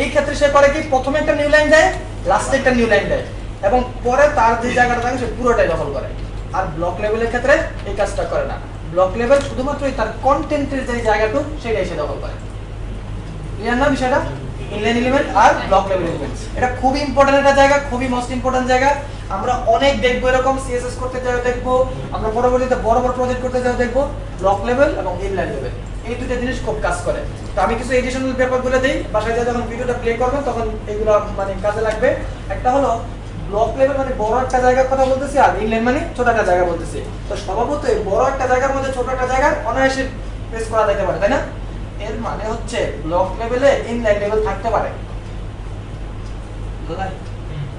এই ক্ষেত্রে সে করে কি? প্রথমে একটা নিউ লাইন দেয়, লাস্টে একটা নিউ লাইন দেয় এবং পরে তার যে জায়গাটা থাকে সে পুরোটাই দখল করে। আর ব্লক লেভেলের ক্ষেত্রে এই কাজটা করে না। ব্লক লেভেল শুধুমাত্র তার কন্টেন্টের যে জায়গাটুকু সেটাই সে দখল করে। ক্লিয়ার না বিষয়টা? ইনলাইন এলিমেন্ট আর ব্লক লেভেল এলিমেন্ট, এটা খুবই ইম্পর্টেন্ট একটা জায়গা, খুবই মোস্ট ইম্পর্টেন্ট জায়গা। আমরা অনেক দেখবো এরকম, সিএসএস করতে যাও দেখবো, আমরা পরবর্তীতে বড় বড় প্রজেক্ট করতে যাও দেখবো, ব্লক লেভেল এবং ইনলাইন লেভেল এই দুটো জিনিস খুব কাজ করে। তো আমি কিছু এডিশনাল পেপার বলে দিই, বাসায় যখন ভিডিওটা প্লে করবেন তখন এগুলো মানে কাজে লাগবে। একটা হলো ব্লক লেভেল মানে বড় একটা জায়গার কথা বলতেছি, আর ইনলাইন মানে ছোট একটা জায়গা বলতেছি। তো স্বভাবতই বড় একটা জায়গার মধ্যে ছোট একটা জায়গা অনায়াসে পেশ করা যেতে পারে, তাই না? এর মানে হচ্ছে ব্লক লেভেলে ইনলাইন লেভেল থাকতে পারে।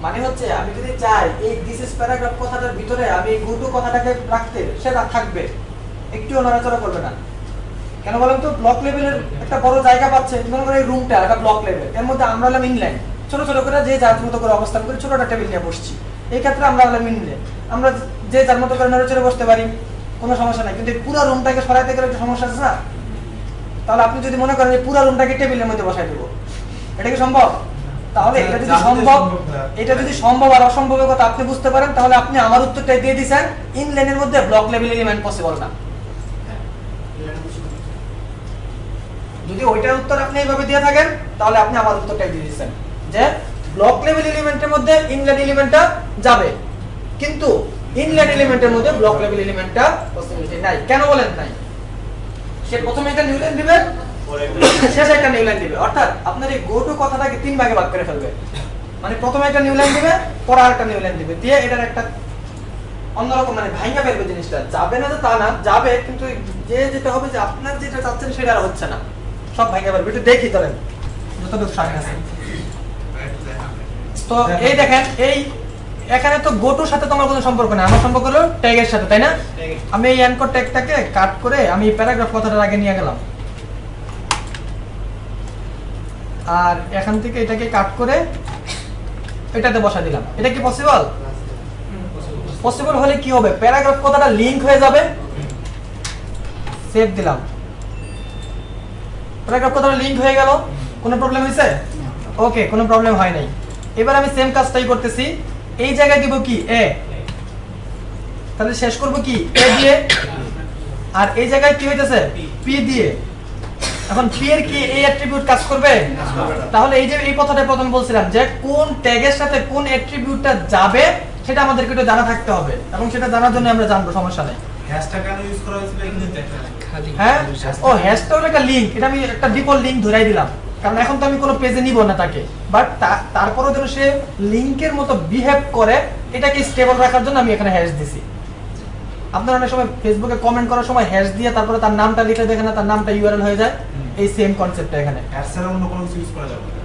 মানে হচ্ছে আমি যদি চাই এই দিস ইজ প্যারাগ্রাফ কথাটার ভিতরে আমি গো টু কথাটাকে রাখতে, সেটা থাকবে, একটুও নড়াচড়া করবে না। কেন বলেন তো? ব্লক লেভেলের একটা বড় জায়গা পাচ্ছে, মনে করেন এই রুমটা একটা ব্লক লেভেল, এর মধ্যে আমরা হলাম ইনলাইন, ছোট ছোট করে যে যার মতো করে অবস্থান করে ছোট একটা টেবিল নিয়ে বসছি। এই ক্ষেত্রে আমরা হলাম ইনলাইন, আমরা যে যার মতো করে নড়াচড়ে বসতে পারি, কোনো সমস্যা নাই। কিন্তু পুরো রুমটাকে সরাইতে গেলে একটা সমস্যা আছে না? তাহলে আপনি যদি মনে করেন যে পুরো রুমটাকে টেবিলের মধ্যে বসাই দেবো, এটা কি সম্ভব? তাহলে এটা যদি সম্ভব, এটা যদি সম্ভব আর অসম্ভবের কথা আপনি বুঝতে পারেন, তাহলে আপনি আমার উত্তরটাই দিয়ে দিয়েছেন, ইনলাইনের মধ্যে ব্লক লেভেল এলিমেন্ট পসিবল না। যদি ওইটার উত্তর আপনি এইভাবে দিয়ে থাকেন তাহলে আপনি আমার উত্তরটাই দিয়ে দিয়েছেন যে ব্লক লেভেল এলিমেন্টের মধ্যে ইনলাইন এলিমেন্টটা যাবে, কিন্তু ইনলাইন এলিমেন্টের মধ্যে ব্লক লেভেল এলিমেন্টটা পসিবিলিটি নাই। কেন বলেন নাই? সে প্রথমে একটা নিউ লাইন দিবে, শেষে একটা নিউ লাইন দিবে, অর্থাৎ আপনার এই গো টু কথাটাকে তিন ভাগে ভাগ করে ফেলবে। মানে প্রথমে একটা নিউ লাইন দিবে, পরে আরেকটা নিউ লাইন দিবে, দিয়ে এটার একটা অন্যরকম মানে ভাঙা ফেলবে। জিনিসটা যাবে না তো তা না, যাবে, কিন্তু যে যেটা হবে যে আপনার যেটা চাচ্ছেন সেটা আর হচ্ছে না, সব ভাঙা ফেলবে। একটু দেখি চলেন যতটুকু সামনে আছে। তো এই দেখেন, এই এখানে তো গো টুর সাথে তোমার কোনো সম্পর্ক নেই, আমার সম্পর্ক হলো ট্যাগের সাথে, তাই না? আমি এই অ্যানকর ট্যাগটাকে কাট করে আমি প্যারাগ্রাফ কথাটার আগে নিয়ে গেলাম, আর এখান থেকে এটাকে কাট করে এটাতে বসা দিলাম। এটা কি পসিবল? পসিবল হলে কি হবে? প্যারাগ্রাফ কথাটা লিংক হয়ে যাবে। সেভ দিলাম, প্যারাগ্রাফ কথাটা লিংক হয়ে গেল। কোনো প্রবলেম হয়েছে? ওকে, কোনো প্রবলেম হয় নাই। এবার আমি সেম কাজটাই করতেছি, এই জায়গায় দিব কি এ, তাহলে শেষ করব কি এ দিয়ে, আর এই জায়গায় কি হইতেছে পি দিয়ে। এখন পি এর কি এই অ্যাট্রিবিউট কাজ করবে? তাহলে এই যে এই কথাটা প্রথম বলছিলাম যে কোন ট্যাগের সাথে কোন অ্যাট্রিবিউটটা যাবে সেটা আমাদেরকে একটু জানা থাকতে হবে, এবং সেটা জানার জন্য আমরা জানবো, সমস্যা নেই। হ্যাশট্যাগ কেন ইউজ করা হয়েছিল এখানে দেখা হ্যাঁ ও হ্যাশটা হলো একটা লিংক, এটা আমি একটা ডিফল্ট লিংক ধরাই দিলাম, কারণ এখন তো আমি কোনো পেজে নিব না তাকে, বাট তারপরেও যেন সে লিংকের মতো বিহেভ করে এটাকে স্টেবল রাখার জন্য আমি এখানে হ্যাশ দিছি। আপনারা অনেক সময় ফেসবুকে কমেন্ট করার সময় হ্যাশ দিয়ে তারপরে তার নামটা লিখে দেখেন না, তার নামটা ইউআরএল হয়ে যায়, এই সেম কনসেপ্টটা এখানে। হ্যাশ ছাড়া অন্য কোনো কিছু ইউজ করা যাবে না।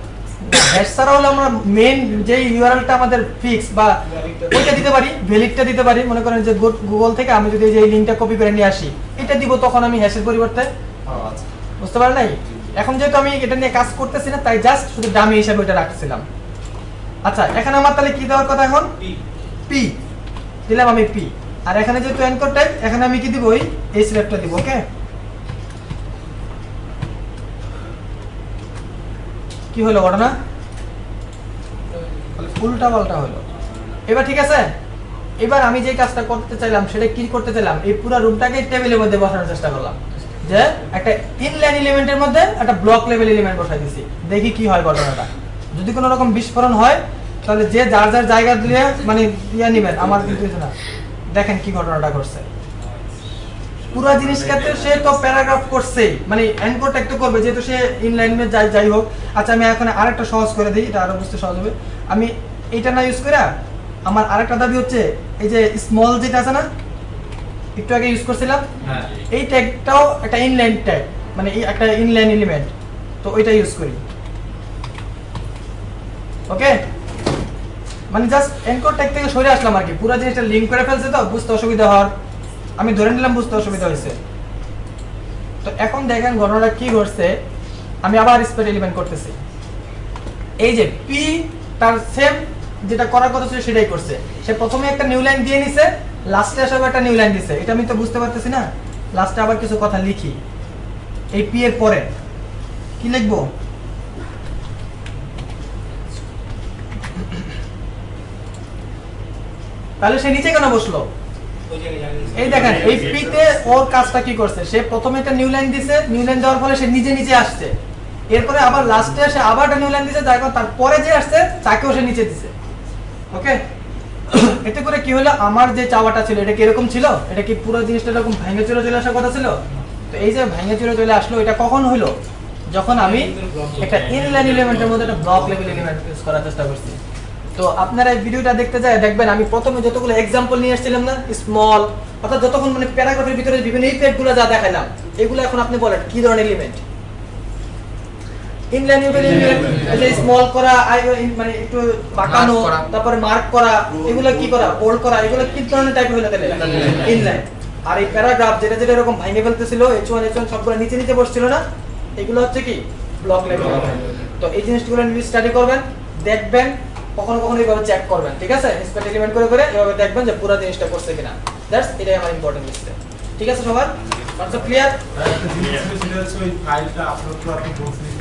হ্যাশ ছাড়া হলো আমরা মেইন যে ইউআরএলটা আমাদের ফিক্স বা ওইটা দিতে পারি, ভ্যালিডটা দিতে পারি। মনে করেন যে গুগল থেকে আমি যদি এই লিংকটা কপি করে নিয়ে আসি, এটা দিব, তখন আমি হ্যাশের পরিবর্তে, আচ্ছা বুঝতে পারেন নাই? এখন যেহেতু আমি এটা নিয়ে কাজ করতেছি না, তাই জাস্ট শুধু ডামি হিসাবে ওটা রাখছিলাম। আচ্ছা, এখানে আমার তাহলে কি দেওয়ার কথা এখন? পি দিলাম আমি পি, আর এখানে যেহেতু অ্যানকর টাইপ, এখানে আমি কি দিব? এই সিলেক্টটা দিব। ওকে, কি হলো ঘটনা? উল্টা পাল্টা হলো। এবার ঠিক আছে, এবার আমি যে কাজটা করতে চাইলাম সেটা কি করতে চাইলাম, এই পুরো রুমটাকে টেবিলের মধ্যে বসানোর চেষ্টা করলাম, যে একটা ইনলাইন এলিমেন্টের মধ্যে একটা ব্লক লেভেল এলিমেন্ট বসাই দিছি, দেখি কি হয় ঘটনাটা। যদি কোনো রকম বিস্ফোরণ হয় তাহলে যে যার যার জায়গা দিয়ে মানে ইয়া নিবেন, আমার কিন্তু না। দেখেন কি ঘটনাটা ঘটছে। পুরো জিনিসটাতে সে তো প্যারাগ্রাফ করছেই, মানে এনকোড একটা করবে, যেহেতু সে ইনলাইনে যাই হোক। আচ্ছা, আমি এখন আরেকটা সহজ করে দিই, এটা আরো বুঝতে সহজ হবে। আমি এটা না ইউজ করে আমার আরেকটা দাবি হচ্ছে, এই যে স্মল যেটা আছে না, একটু আগে ইউজ করছিলাম, হ্যাঁ এই ট্যাগটাও একটা ইনলাইন ট্যাগ, মানে এই একটা ইনলাইন এলিমেন্ট, তো ওইটা ইউজ করি। ওকে, মানে জাস্ট এনকোড ট্যাগ থেকে সরে আসলাম আর কি, পুরো জিনিসটা লিংক করে ফেলছে, তো বুঝতে অসুবিধা হওয়ার, আমি ধরে নিলাম বুঝতে অসুবিধা হয়েছে। তো এখন দেখেন ঘটনাটা কি ঘটছে। আমি আবার স্পেস এলিমেন্ট করতেছি, এই যে পি তার সেম যেটা করার কথা ছিল সেটাই করছে। সে প্রথমে একটা নিউ লাইন দিয়ে নিছে, লাস্টে এসে আবার একটা নিউ লাইন দিছে। এটা আমি তো বুঝতে পারতেছি না, লাস্টে আবার কিছু কথা লিখি। এই পি এর পরে কি লিখবো? তাহলে সে নিচে কেন বসলো? এই দেখেন, এই পি তে ওর কাজটা কি করছে, সে প্রথমে একটা নিউ লাইন দিছে, নিউ লাইন দেওয়ার ফলে সে নিজে নিচে আসছে, এরপরে আবার লাস্টে এসে আবার একটা নিউ লাইন দিছে, যার কারণে তারপরে যে আসছে তাকেও সে নিচে দিছে। ওকে, এতে করে কি হলো, আমার যে চাওয়াটা ছিল এটা কি এরকম ছিল? এটা কি পুরো জিনিসটা এরকম ভেঙে চলে আসার কথা ছিল? তো এই যে ভেঙে চলে আসলো, এটা কখন হলো? যখন আমি একটা ইনলাইন এলিমেন্টের মধ্যে একটা ব্লক লেভেল এলিমেন্ট ইউজ করার চেষ্টা করছি। তো আপনারা এই ভিডিওটা দেখতে যায় দেখবেন, আমি প্রথমে যতগুলো এক্সাম্পল নিয়ে আসছিলাম না, স্মল, অর্থাৎ যতক্ষণ মানে প্যারাগ্রাফের ভিতরে বিভিন্ন ইফেক্টগুলো যা দেখাইলাম, এগুলো এখন আপনি বলেন কি ধরনের এলিমেন্ট? ইনলাইন এলিমেন্ট, যে স্মল করা, মানে একটু বাঁকানো, তারপরে মার্ক করা, এগুলো কি করা, বোল্ড করা, এগুলো কি ধরনের টাইপ হলো তাহলে? ইনলাইন। আর এই প্যারাগ্রাফ যেটা যেটা এরকম ভেঙে ফেলতেছিল, H1 সবগুলো নিচে বসছিল না, এগুলো হচ্ছে কি ব্লক লেভেল। তো এই জিনিসগুলো নিয়ে স্টাডি করবেন, দেখবেন, কখনো কখনো এইভাবে চেক করবেন, ঠিক আছে? স্পেস এলিমেন্ট করে এভাবে দেখবেন যে পুরো জিনিসটা করছে কিনা। দ্যাটস এটাই আমার ইম্পর্টেন্ট লিস্টে। ঠিক আছে সবার? Concept clear? একটা জিনিস ছিল, সেটা হচ্ছে ওই ফাইলটা আপলোড করা আপনি বলছিলেন